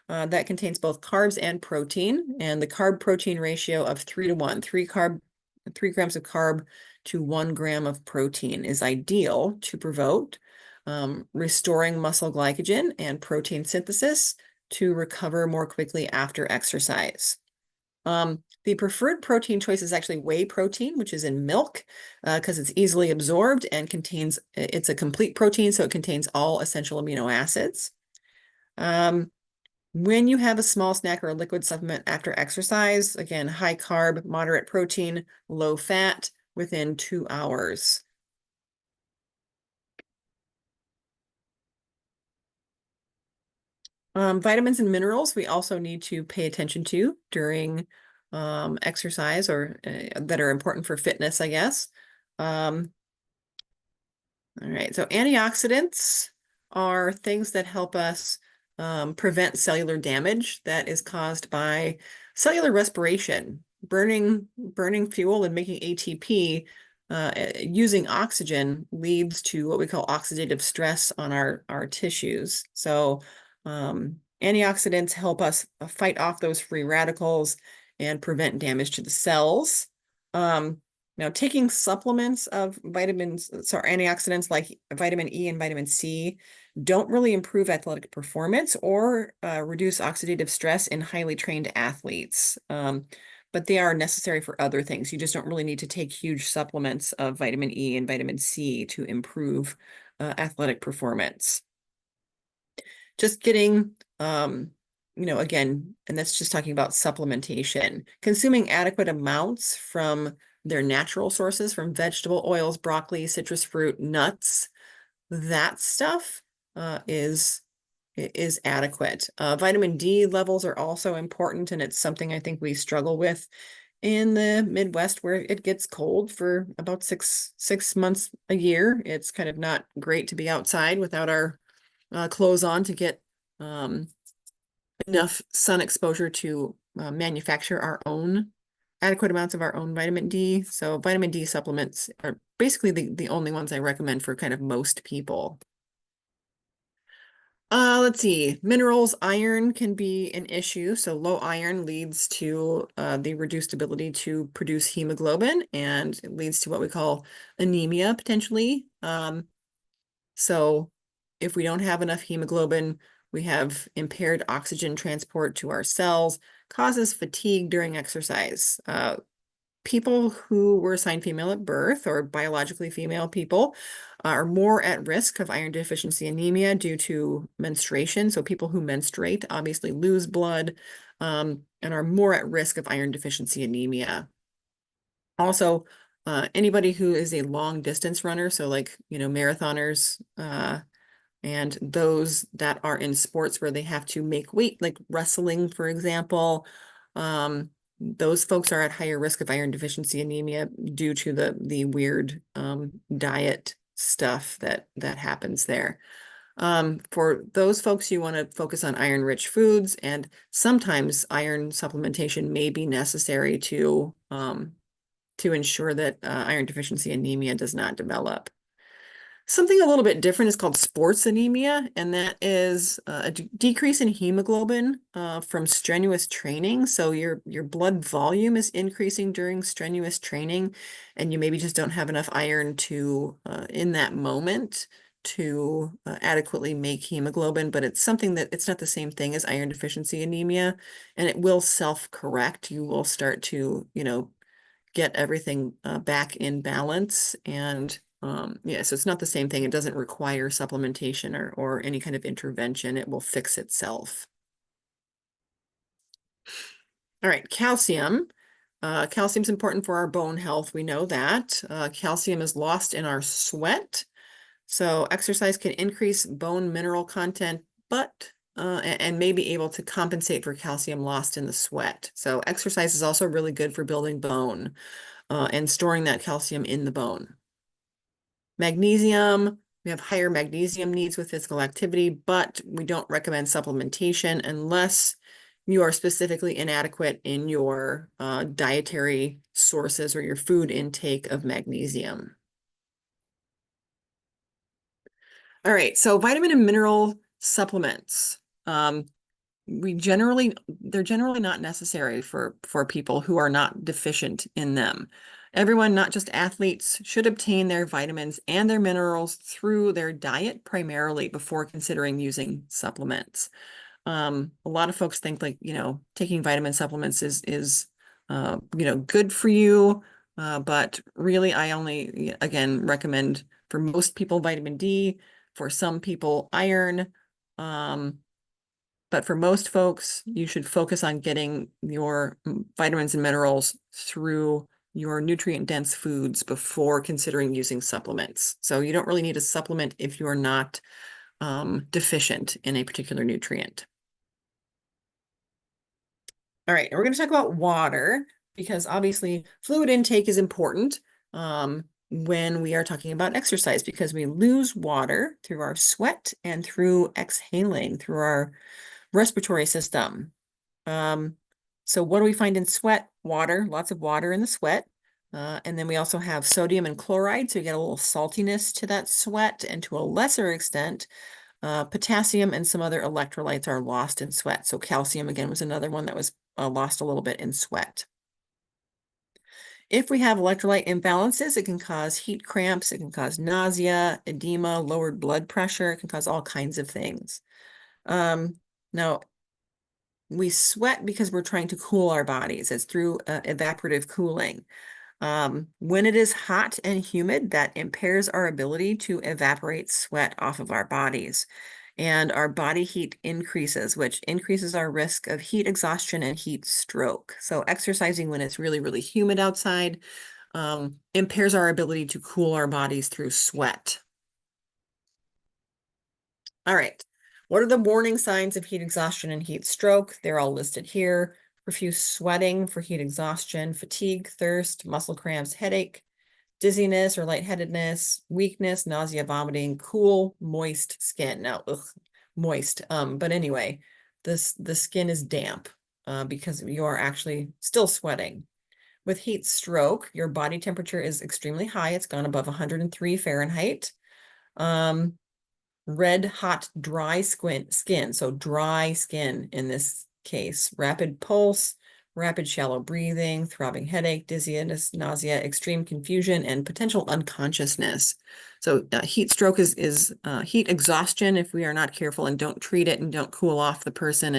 That contains both carbs and protein, and the carb protein ratio of 3 to 1, 3 grams of carb to 1 gram of protein is ideal to promote restoring muscle glycogen and protein synthesis to recover more quickly after exercise. The preferred protein choice is actually whey protein, which is in milk, because it's easily absorbed and it's a complete protein, so it contains all essential amino acids. When you have a small snack or a liquid supplement after exercise, again, high carb, moderate protein, low fat within 2 hours. Vitamins and minerals we also need to pay attention to during exercise or that are important for fitness, I guess. All right, so antioxidants are things that help us prevent cellular damage that is caused by cellular respiration, burning fuel and making ATP. Using oxygen leads to what we call oxidative stress on our tissues. So antioxidants help us fight off those free radicals and prevent damage to the cells. Now, taking supplements of antioxidants like vitamin E and vitamin C don't really improve athletic performance or reduce oxidative stress in highly trained athletes. But they are necessary for other things. You just don't really need to take huge supplements of vitamin E and vitamin C to improve athletic performance. Just getting, again, and that's just talking about supplementation, consuming adequate amounts from their natural sources, from vegetable oils, broccoli, citrus fruit, nuts, that stuff is adequate. Vitamin D levels are also important, and it's something I think we struggle with in the Midwest where it gets cold for about six months a year. It's kind of not great to be outside without our clothes on to get enough sun exposure to manufacture our own adequate amounts of our own vitamin D. So vitamin D supplements are basically the only ones I recommend for kind of most people. Let's see. Minerals, iron can be an issue. So low iron leads to the reduced ability to produce hemoglobin, and it leads to what we call anemia potentially. So if we don't have enough hemoglobin, we have impaired oxygen transport to our cells, causes fatigue during exercise. People who were assigned female at birth or biologically female people are more at risk of iron deficiency anemia due to menstruation. So people who menstruate obviously lose blood and are more at risk of iron deficiency anemia. Also, anybody who is a long distance runner, so like, marathoners, and those that are in sports where they have to make weight, like wrestling, for example, those folks are at higher risk of iron deficiency anemia due to the weird diet stuff that happens there. For those folks, you want to focus on iron-rich foods, and sometimes iron supplementation may be necessary to ensure that iron deficiency anemia does not develop. Something a little bit different is called sports anemia, and that is a decrease in hemoglobin from strenuous training. So your blood volume is increasing during strenuous training, and you maybe just don't have enough iron to in that moment to adequately make hemoglobin, but it's something that it's not the same thing as iron deficiency anemia, and it will self-correct. You will start to, get everything back in balance. And yeah, so it's not the same thing. It doesn't require supplementation or any kind of intervention. It will fix itself. All right, calcium. Calcium's important for our bone health. We know that. Calcium is lost in our sweat. So exercise can increase bone mineral content, but and may be able to compensate for calcium lost in the sweat. So exercise is also really good for building bone and storing that calcium in the bone. Magnesium, we have higher magnesium needs with physical activity, but we don't recommend supplementation unless you are specifically inadequate in your dietary sources or your food intake of magnesium. All right, so vitamin and mineral supplements. They're generally not necessary for people who are not deficient in them. Everyone, not just athletes, should obtain their vitamins and their minerals through their diet primarily before considering using supplements. A lot of folks think like, taking vitamin supplements is good for you. But really, I only, again, recommend for most people vitamin D, for some people iron. But for most folks, you should focus on getting your vitamins and minerals through your nutrient-dense foods before considering using supplements. So you don't really need a supplement if you're not deficient in a particular nutrient. All right, we're going to talk about water because obviously fluid intake is important when we are talking about exercise because we lose water through our sweat and through exhaling through our respiratory system. So what do we find in sweat? Water, lots of water in the sweat. And then we also have sodium and chloride, so you get a little saltiness to that sweat, and to a lesser extent, potassium and some other electrolytes are lost in sweat. So calcium, again, was another one that was lost a little bit in sweat. If we have electrolyte imbalances, it can cause heat cramps, it can cause nausea, edema, lowered blood pressure, it can cause all kinds of things. Now, we sweat because we're trying to cool our bodies. It's through evaporative cooling. When it is hot and humid, that impairs our ability to evaporate sweat off of our bodies. And our body heat increases, which increases our risk of heat exhaustion and heat stroke. So exercising when it's really, really humid outside impairs our ability to cool our bodies through sweat. All right. What are the warning signs of heat exhaustion and heat stroke? They're all listed here. Profuse sweating for heat exhaustion, fatigue, thirst, muscle cramps, headache, dizziness or lightheadedness, weakness, nausea, vomiting, cool, moist skin. Now, moist. But anyway, the skin is damp because you are actually still sweating. With heat stroke, your body temperature is extremely high. It's gone above 103 Fahrenheit. Red, hot, dry skin. So dry skin in this case. Rapid pulse, rapid shallow breathing, throbbing headache, dizziness, nausea, extreme confusion, and potential unconsciousness. So heat stroke is heat exhaustion if we are not careful and don't treat it and don't cool off the person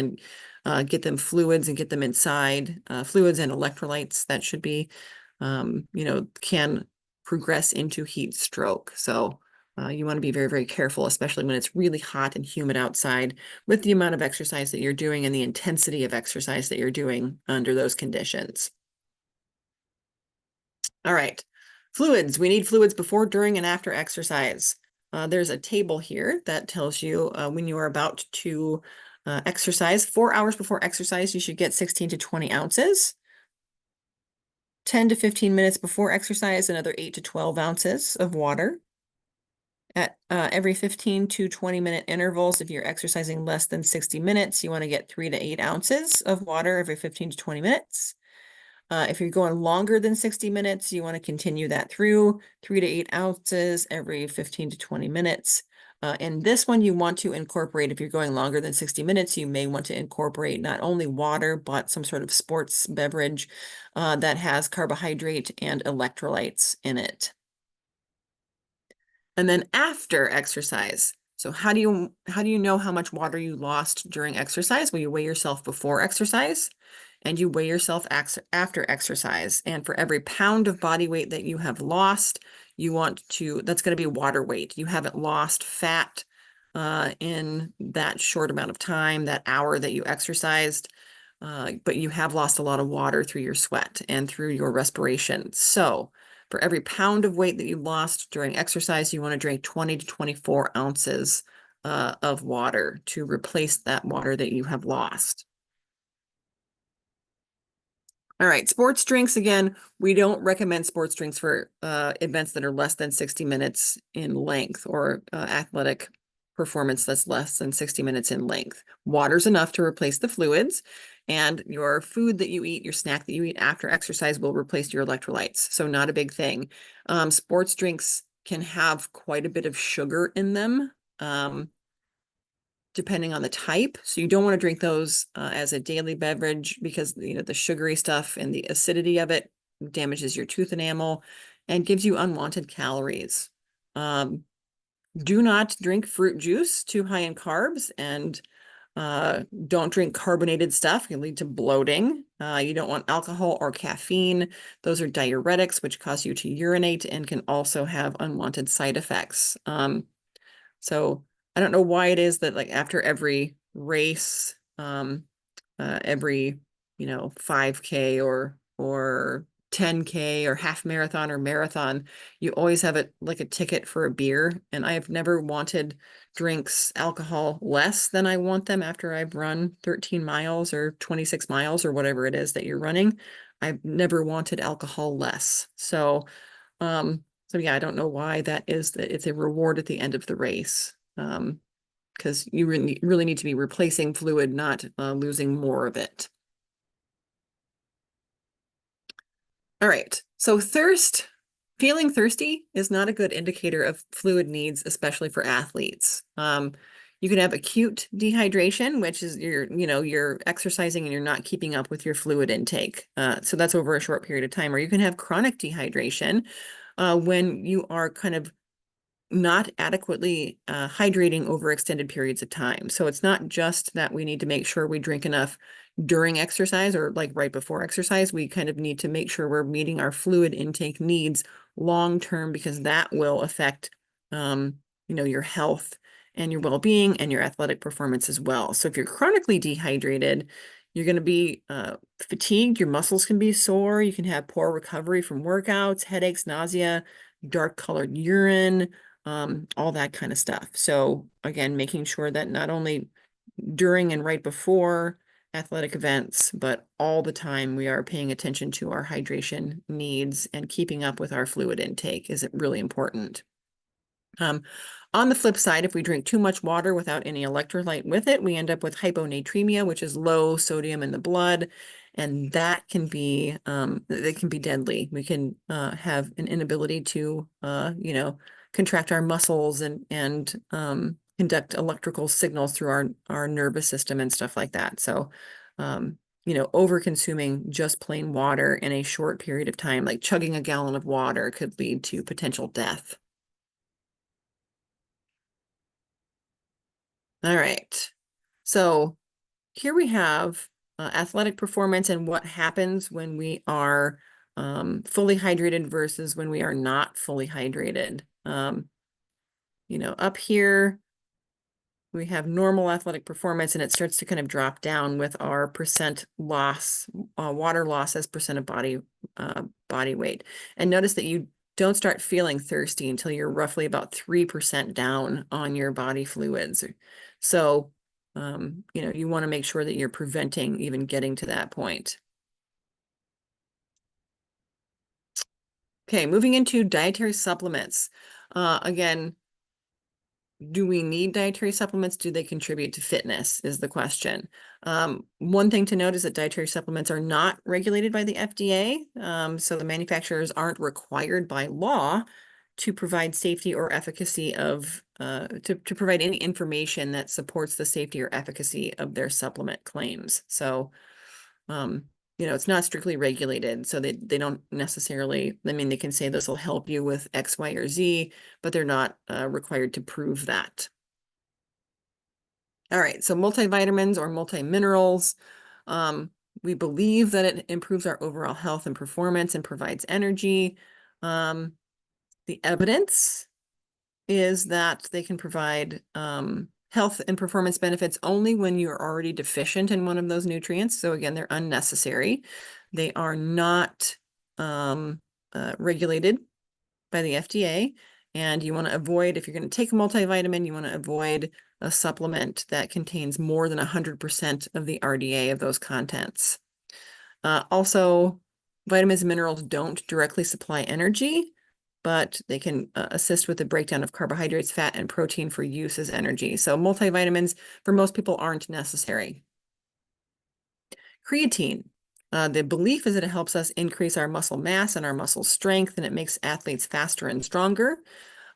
and get them fluids and get them inside. Fluids and electrolytes that should be, can progress into heat stroke. So you want to be very, very careful, especially when it's really hot and humid outside with the amount of exercise that you're doing and the intensity of exercise that you're doing under those conditions. All right, fluids. We need fluids before, during, and after exercise. There's a table here that tells you when you are about to exercise. 4 hours before exercise, you should get 16 to 20 ounces. 10 to 15 minutes before exercise, another 8 to 12 ounces of water. At every 15 to 20-minute intervals, if you're exercising less than 60 minutes, you want to get 3 to 8 ounces of water every 15 to 20 minutes. If you're going longer than 60 minutes, you want to continue that through 3 to 8 ounces every 15 to 20 minutes. And this one you want to incorporate, if you're going longer than 60 minutes, you may want to incorporate not only water, but some sort of sports beverage that has carbohydrate and electrolytes in it. And then after exercise. So how do you know how much water you lost during exercise? Well, you weigh yourself before exercise and you weigh yourself after exercise. And for every pound of body weight that you have lost, that's going to be water weight. You haven't lost fat in that short amount of time, that hour that you exercised. but you have lost a lot of water through your sweat and through your respiration. So for every pound of weight that you lost during exercise, you want to drink 20 to 24 ounces of water to replace that water that you have lost. All right, sports drinks, again, we don't recommend sports drinks for events that are less than 60 minutes in length or athletic performance that's less than 60 minutes in length. Water's enough to replace the fluids, and your food that you eat, your snack that you eat after exercise will replace your electrolytes. So not a big thing. Sports drinks can have quite a bit of sugar in them. Depending on the type. So you don't want to drink those as a daily beverage because the sugary stuff and the acidity of it damages your tooth enamel and gives you unwanted calories. Do not drink fruit juice, too high in carbs, and don't drink carbonated stuff. It can lead to bloating. You don't want alcohol or caffeine. Those are diuretics, which cause you to urinate and can also have unwanted side effects. So I don't know why it is that like after every race, every 5K or 10K or half marathon or marathon, you always have it like a ticket for a beer. And I have never wanted drinks alcohol less than I want them after I've run 13 miles or 26 miles or whatever it is that you're running. I've never wanted alcohol less. So yeah, I don't know why that is, that it's a reward at the end of the race. Because you really need to be replacing fluid, not losing more of it. All right, so feeling thirsty is not a good indicator of fluid needs, especially for athletes. You can have acute dehydration, which is you're exercising and you're not keeping up with your fluid intake. So that's over a short period of time. Or you can have chronic dehydration when you are kind of not adequately hydrating over extended periods of time. So it's not just that we need to make sure we drink enough during exercise or like right before exercise. We kind of need to make sure we're meeting our fluid intake needs long term, because that will affect your health and your well-being and your athletic performance as well. So if you're chronically dehydrated, you're going to be fatigued, your muscles can be sore, you can have poor recovery from workouts, headaches, nausea, dark colored urine, all that kind of stuff. So again, making sure that not only during and right before athletic events, but all the time we are paying attention to our hydration needs and keeping up with our fluid intake is really important. On the flip side, if we drink too much water without any electrolyte with it, we end up with hyponatremia, which is low sodium in the blood, and that can be deadly. We can have an inability to contract our muscles and conduct electrical signals through our nervous system and stuff like that. So over consuming just plain water in a short period of time, like chugging a gallon of water, could lead to potential death. All right. So here we have athletic performance and what happens when we are fully hydrated versus when we are not fully hydrated. Up here, we have normal athletic performance, and it starts to kind of drop down with our percent loss, water loss as percent of body weight. And notice that you don't start feeling thirsty until you're roughly about 3% down on your body fluids. So, you want to make sure that you're preventing even getting to that point. Okay, moving into dietary supplements. Again, do we need dietary supplements? Do they contribute to fitness is the question. One thing to note is that dietary supplements are not regulated by the FDA. So the manufacturers aren't required by law to provide safety or efficacy of, to provide any information that supports the safety or efficacy of their supplement claims. So, it's not strictly regulated, so they don't necessarily, they can say this will help you with X, Y, or Z, but they're not required to prove that. All right, so multivitamins or multiminerals, we believe that it improves our overall health and performance and provides energy. The evidence is that they can provide health and performance benefits only when you're already deficient in one of those nutrients. So again, they're unnecessary. They are not regulated by the FDA. And you want to avoid, if you're going to take a multivitamin, you want to avoid a supplement that contains more than 100% of the RDA of those contents. Also, vitamins and minerals don't directly supply energy, but they can assist with the breakdown of carbohydrates, fat, and protein for use as energy. So multivitamins for most people aren't necessary. Creatine. The belief is that it helps us increase our muscle mass and our muscle strength, and it makes athletes faster and stronger.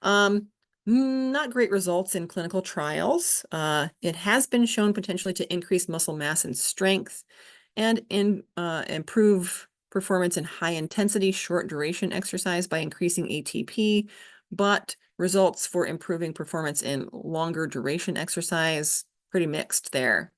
Not great results in clinical trials. It has been shown potentially to increase muscle mass and strength and improve performance in high intensity, short duration exercise by increasing ATP, but results for improving performance in longer duration exercise, pretty mixed there.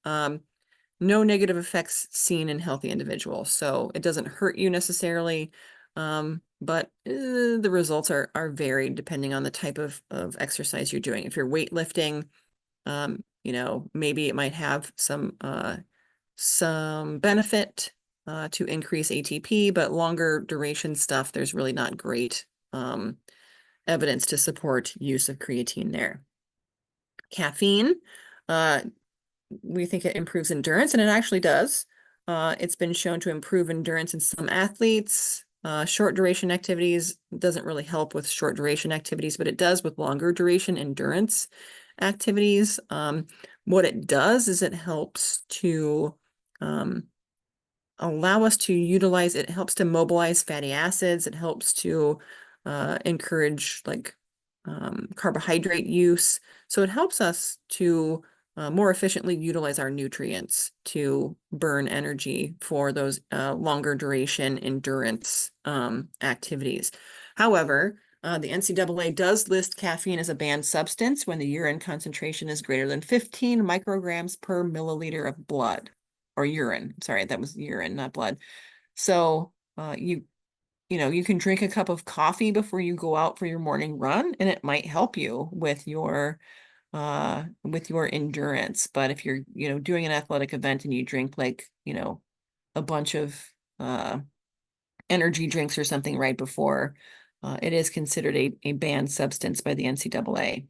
No negative effects seen in healthy individuals. So it doesn't hurt you necessarily, but the results are varied depending on the type of exercise you're doing. If you're weightlifting, maybe it might have some benefit to increase ATP, but longer duration stuff, there's really not great evidence to support use of creatine there. Caffeine, we think it improves endurance, and it actually does. It's been shown to improve endurance in some athletes. Short duration activities doesn't really help with short duration activities, but it does with longer duration endurance activities. What it does is it helps to allow us to utilize, it helps to mobilize fatty acids. It helps to encourage carbohydrate use. So it helps us to more efficiently utilize our nutrients to burn energy for those longer duration endurance activities. However, the NCAA does list caffeine as a banned substance when the urine concentration is greater than 15 micrograms per milliliter of blood, or urine. Sorry, that was urine, not blood. So you can drink a cup of coffee before you go out for your morning run, and it might help you with your endurance. But if you're, doing an athletic event and you drink a bunch of energy drinks or something right before, it is considered a banned substance by the NCAA.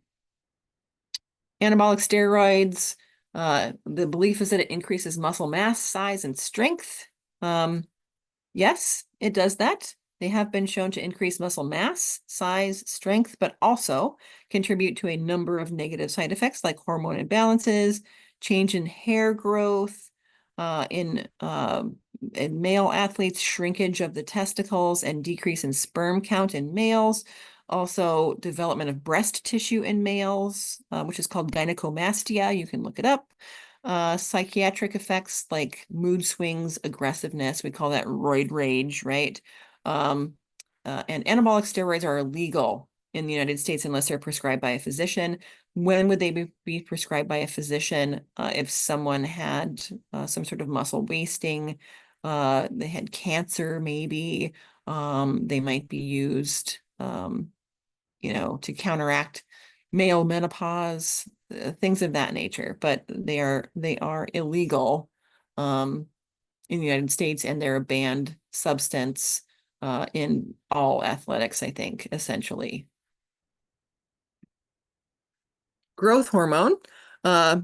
Anabolic steroids, the belief is that it increases muscle mass, size, and strength. Yes, it does that. They have been shown to increase muscle mass, size, strength, but also contribute to a number of negative side effects like hormone imbalances, change in hair growth, in male athletes, shrinkage of the testicles and decrease in sperm count in males. Also, development of breast tissue in males, which is called gynecomastia. You can look it up. Psychiatric effects like mood swings, aggressiveness. We call that roid rage, right? And anabolic steroids are illegal in the United States unless they're prescribed by a physician. When would they be prescribed by a physician? If someone had some sort of muscle wasting, they had cancer, maybe, they might be used, to counteract male menopause, things of that nature. But they are illegal in the United States, and they're a banned substance in all athletics, I think, essentially. Growth hormone. The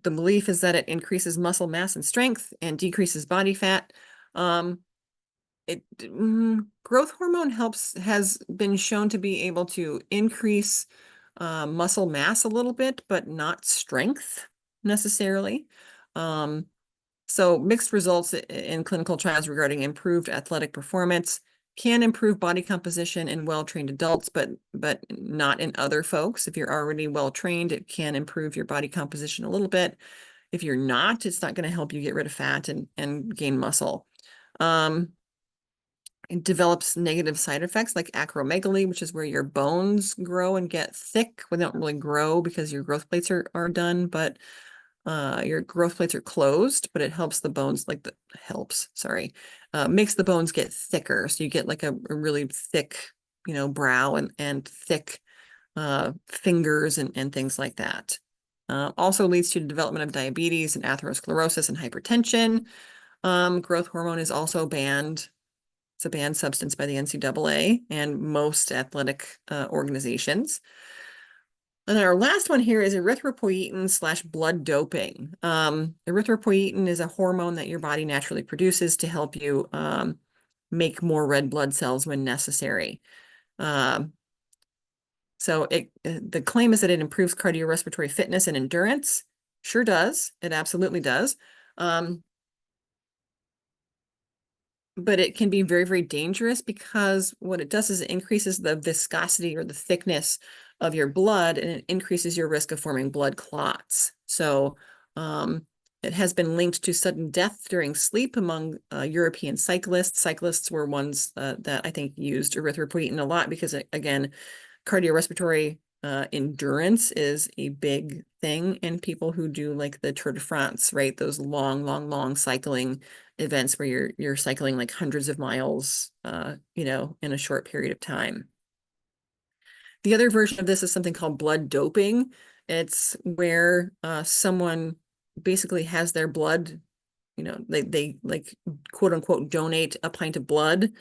belief is that it increases muscle mass and strength and decreases body fat. Growth hormone has been shown to be able to increase muscle mass a little bit, but not strength necessarily. So mixed results in clinical trials regarding improved athletic performance. Can improve body composition in well-trained adults, but not in other folks. If you're already well-trained, it can improve your body composition a little bit. If you're not, it's not going to help you get rid of fat and gain muscle. It develops negative side effects like acromegaly, which is where your bones grow and get thick. Well, they don't really grow because your growth plates are done, but your growth plates are closed, but it helps the bones, makes the bones get thicker. So you get like a really thick, brow and thick fingers and things like that. Also leads to the development of diabetes and atherosclerosis and hypertension. Growth hormone is also banned. It's a banned substance by the NCAA and most athletic organizations. And then our last one here is erythropoietin / blood doping. Erythropoietin is a hormone that your body naturally produces to help you make more red blood cells when necessary. So the claim is that it improves cardiorespiratory fitness and endurance. Sure does. It absolutely does. But it can be very, very dangerous because what it does is it increases the viscosity or the thickness of your blood, and it increases your risk of forming blood clots. So it has been linked to sudden death during sleep among European cyclists. Cyclists were ones that I think used erythropoietin a lot because, again, cardiorespiratory endurance is a big thing in people who do like the Tour de France, right? Those long cycling events where you're cycling like hundreds of miles, you know, in a short period of time. The other version of this is something called blood doping. It's where someone basically has their blood, you know, they like quote unquote donate a pint of blood.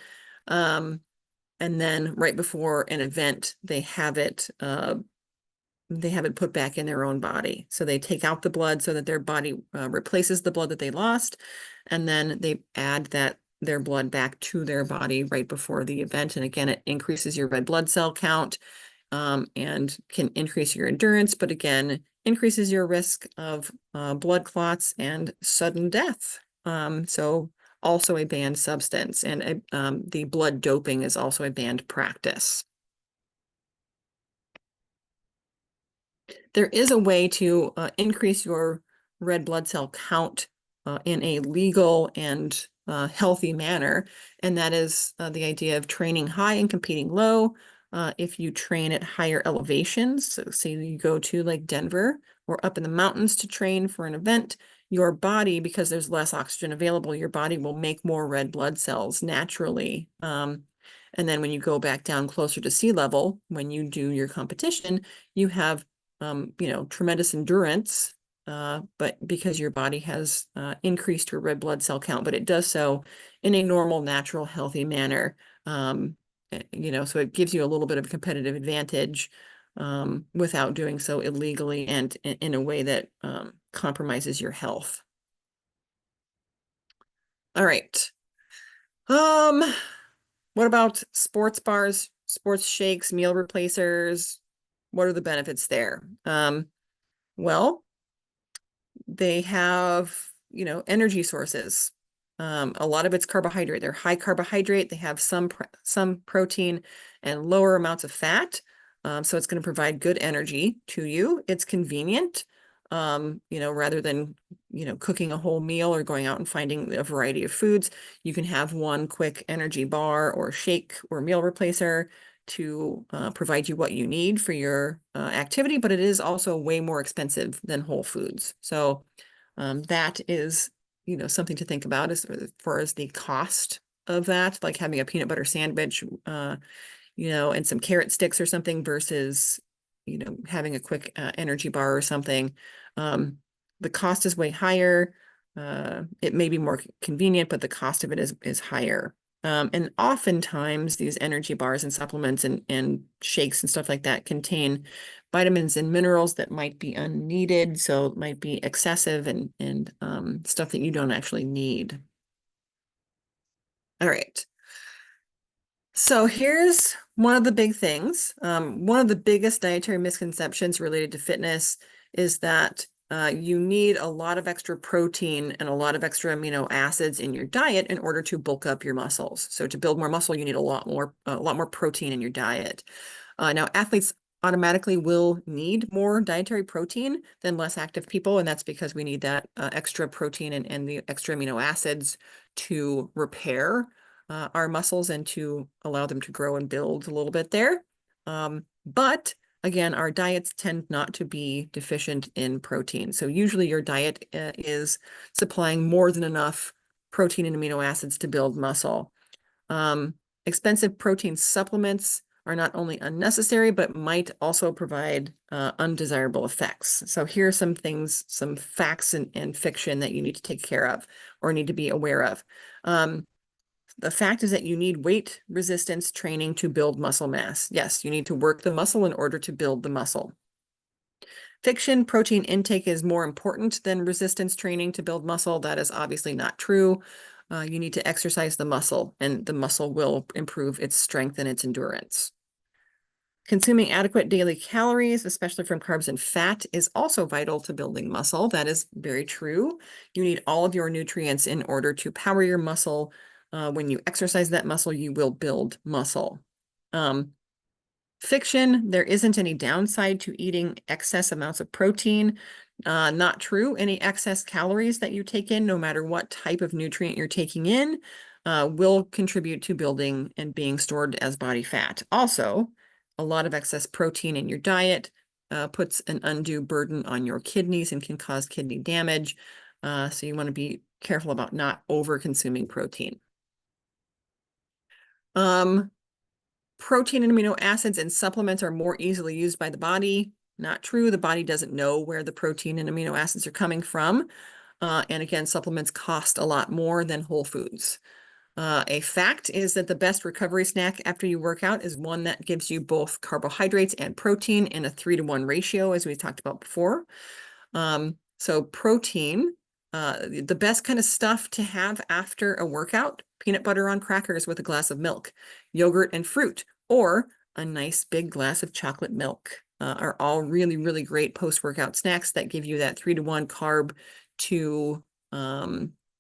And then right before an event, they have it put back in their own body. So they take out the blood so that their body replaces the blood that they lost, and then they add their blood back to their body right before the event. And again, it increases your red blood cell count and can increase your endurance, but again, increases your risk of blood clots and sudden death. So also a banned substance, and the blood doping is also a banned practice. There is a way to increase your red blood cell count in a legal and healthy manner, and that is the idea of training high and competing low. If you train at higher elevations, so say you go to like Denver or up in the mountains to train for an event, your body, because there's less oxygen available, your body will make more red blood cells naturally. And then when you go back down closer to sea level, when you do your competition, you have, you know, tremendous endurance, but because your body has increased your red blood cell count, but it does so in a normal, natural, healthy manner. You know, so it gives you a little bit of a competitive advantage without doing so illegally and in a way that compromises your health. All right. What about sports bars, sports shakes, meal replacers? What are the benefits there? Well, they have, you know, energy sources. A lot of it's carbohydrate. They're high carbohydrate. They have some protein and lower amounts of fat. So it's going to provide good energy to you. It's convenient, you know, rather than, you know, cooking a whole meal or going out and finding a variety of foods. You can have one quick energy bar or shake or meal replacer to provide you what you need for your activity, but it is also way more expensive than whole foods. So that is, you know, something to think about as far as the cost of that, like having a peanut butter sandwich, you know, and some carrot sticks or something versus, you know, having a quick energy bar or something. The cost is way higher. It may be more convenient, but the cost of it is higher. And oftentimes these energy bars and supplements and shakes and stuff like that contain vitamins and minerals that might be unneeded. So it might be excessive and stuff that you don't actually need. All right. So here's one of the big things. One of the biggest dietary misconceptions related to fitness is that you need a lot of extra protein and a lot of extra amino acids in your diet in order to bulk up your muscles. So to build more muscle, you need a lot more protein in your diet. Now, athletes automatically will need more dietary protein than less active people, and that's because we need that extra protein and the extra amino acids to repair our muscles and to allow them to grow and build a little bit there. But again, our diets tend not to be deficient in protein. So usually your diet is supplying more than enough protein and amino acids to build muscle. Expensive protein supplements are not only unnecessary, but might also provide undesirable effects. So here are some things, some facts and fiction that you need to take care of or need to be aware of. The fact is that you need weight resistance training to build muscle mass. Yes, you need to work the muscle in order to build the muscle. Fiction, protein intake is more important than resistance training to build muscle. That is obviously not true. You need to exercise the muscle, and the muscle will improve its strength and its endurance. Consuming adequate daily calories, especially from carbs and fat, is also vital to building muscle. That is very true. You need all of your nutrients in order to power your muscle. When you exercise that muscle, you will build muscle. Fiction, there isn't any downside to eating excess amounts of protein. Not true. Any excess calories that you take in, no matter what type of nutrient you're taking in, will contribute to building and being stored as body fat. Also, a lot of excess protein in your diet puts an undue burden on your kidneys and can cause kidney damage. So you want to be careful about not over-consuming protein. Protein and amino acids and supplements are more easily used by the body. Not true. The body doesn't know where the protein and amino acids are coming from. And again, supplements cost a lot more than whole foods. A fact is that the best recovery snack after you work out is one that gives you both carbohydrates and protein in a 3-to-1 ratio, as we talked about before. So protein, the best kind of stuff to have after a workout, peanut butter on crackers with a glass of milk, yogurt and fruit, or a nice big glass of chocolate milk are all really, really great post-workout snacks that give you that 3-to-1 carb to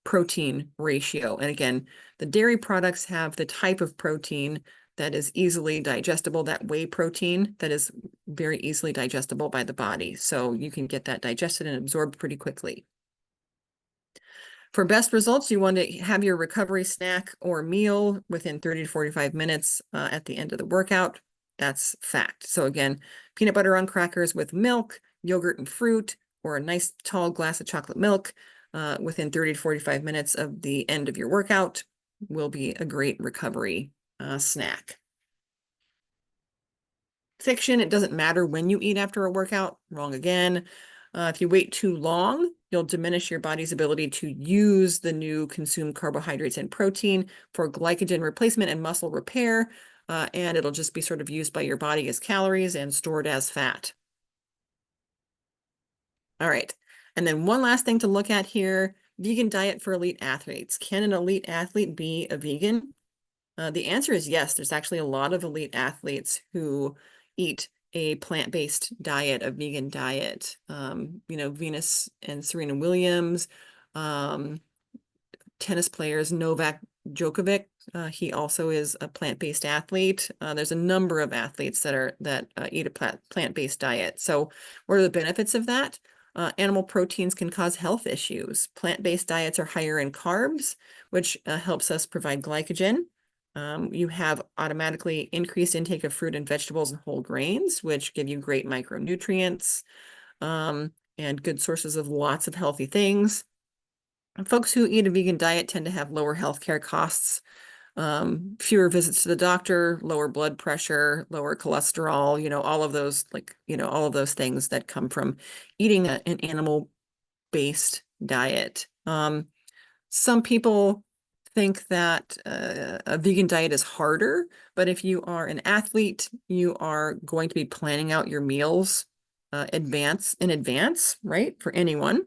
protein ratio. And again, the dairy products have the type of protein that is easily digestible, that whey protein that is very easily digestible by the body. So you can get that digested and absorbed pretty quickly. For best results, you want to have your recovery snack or meal within 30 to 45 minutes at the end of the workout. That's fact. So again, peanut butter on crackers with milk, yogurt and fruit, or a nice tall glass of chocolate milk within 30 to 45 minutes of the end of your workout will be a great recovery snack. Fiction, it doesn't matter when you eat after a workout. Wrong again. If you wait too long, you'll diminish your body's ability to use the new consumed carbohydrates and protein for glycogen replacement and muscle repair, and it'll just be sort of used by your body as calories and stored as fat. All right, and then one last thing to look at here, vegan diet for elite athletes. Can an elite athlete be a vegan? The answer is yes. There's actually a lot of elite athletes who eat a plant-based diet, a vegan diet. Venus and Serena Williams, tennis players, Novak Djokovic, he also is a plant-based athlete. There's a number of athletes that eat a plant-based diet. So what are the benefits of that? Animal proteins can cause health issues. Plant-based diets are higher in carbs, which helps us provide glycogen. You have automatically increased intake of fruit and vegetables and whole grains, which give you great micronutrients and good sources of lots of healthy things. Folks who eat a vegan diet tend to have lower healthcare costs, fewer visits to the doctor, lower blood pressure, lower cholesterol, all of those, all of those things that come from eating an animal-based diet. Some people think that a vegan diet is harder, but if you are an athlete, you are going to be planning out your meals in advance, right? For anyone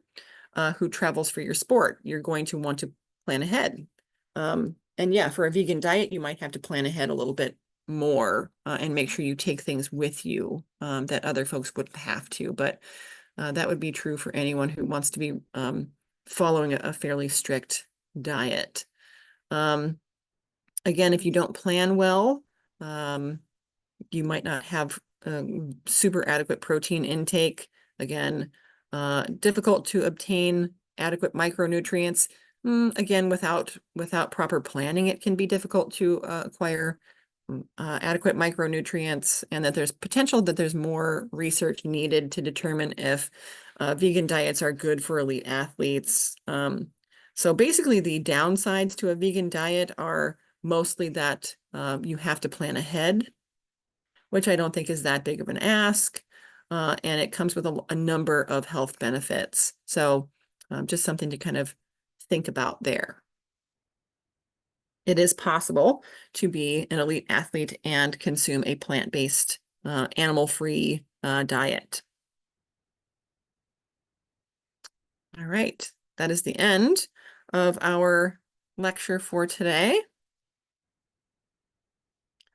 who travels for your sport, you're going to want to plan ahead. And yeah, for a vegan diet, you might have to plan ahead a little bit more and make sure you take things with you that other folks wouldn't have to. But that would be true for anyone who wants to be following a fairly strict diet. Again, if you don't plan well, you might not have super adequate protein intake. Again, difficult to obtain adequate micronutrients. Again, without proper planning, it can be difficult to acquire adequate micronutrients, and that there's potential that there's more research needed to determine if vegan diets are good for elite athletes. So basically the downsides to a vegan diet are mostly that you have to plan ahead. which I don't think is that big of an ask. And it comes with a number of health benefits. So just something to kind of think about there. It is possible to be an elite athlete and consume a plant-based, animal-free diet. All right, that is the end of our lecture for today.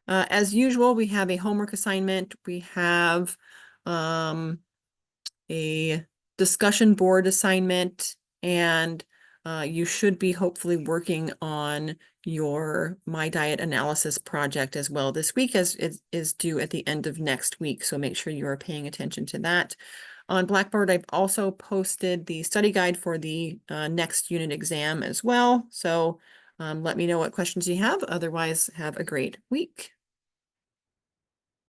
As usual, we have a homework assignment. We have a discussion board assignment, and you should be hopefully working on your My Diet Analysis project as well this week, as it is due at the end of next week. So make sure you are paying attention to that. On Blackboard, I've also posted the study guide for the next unit exam as well. So let me know what questions you have. Otherwise, have a great week.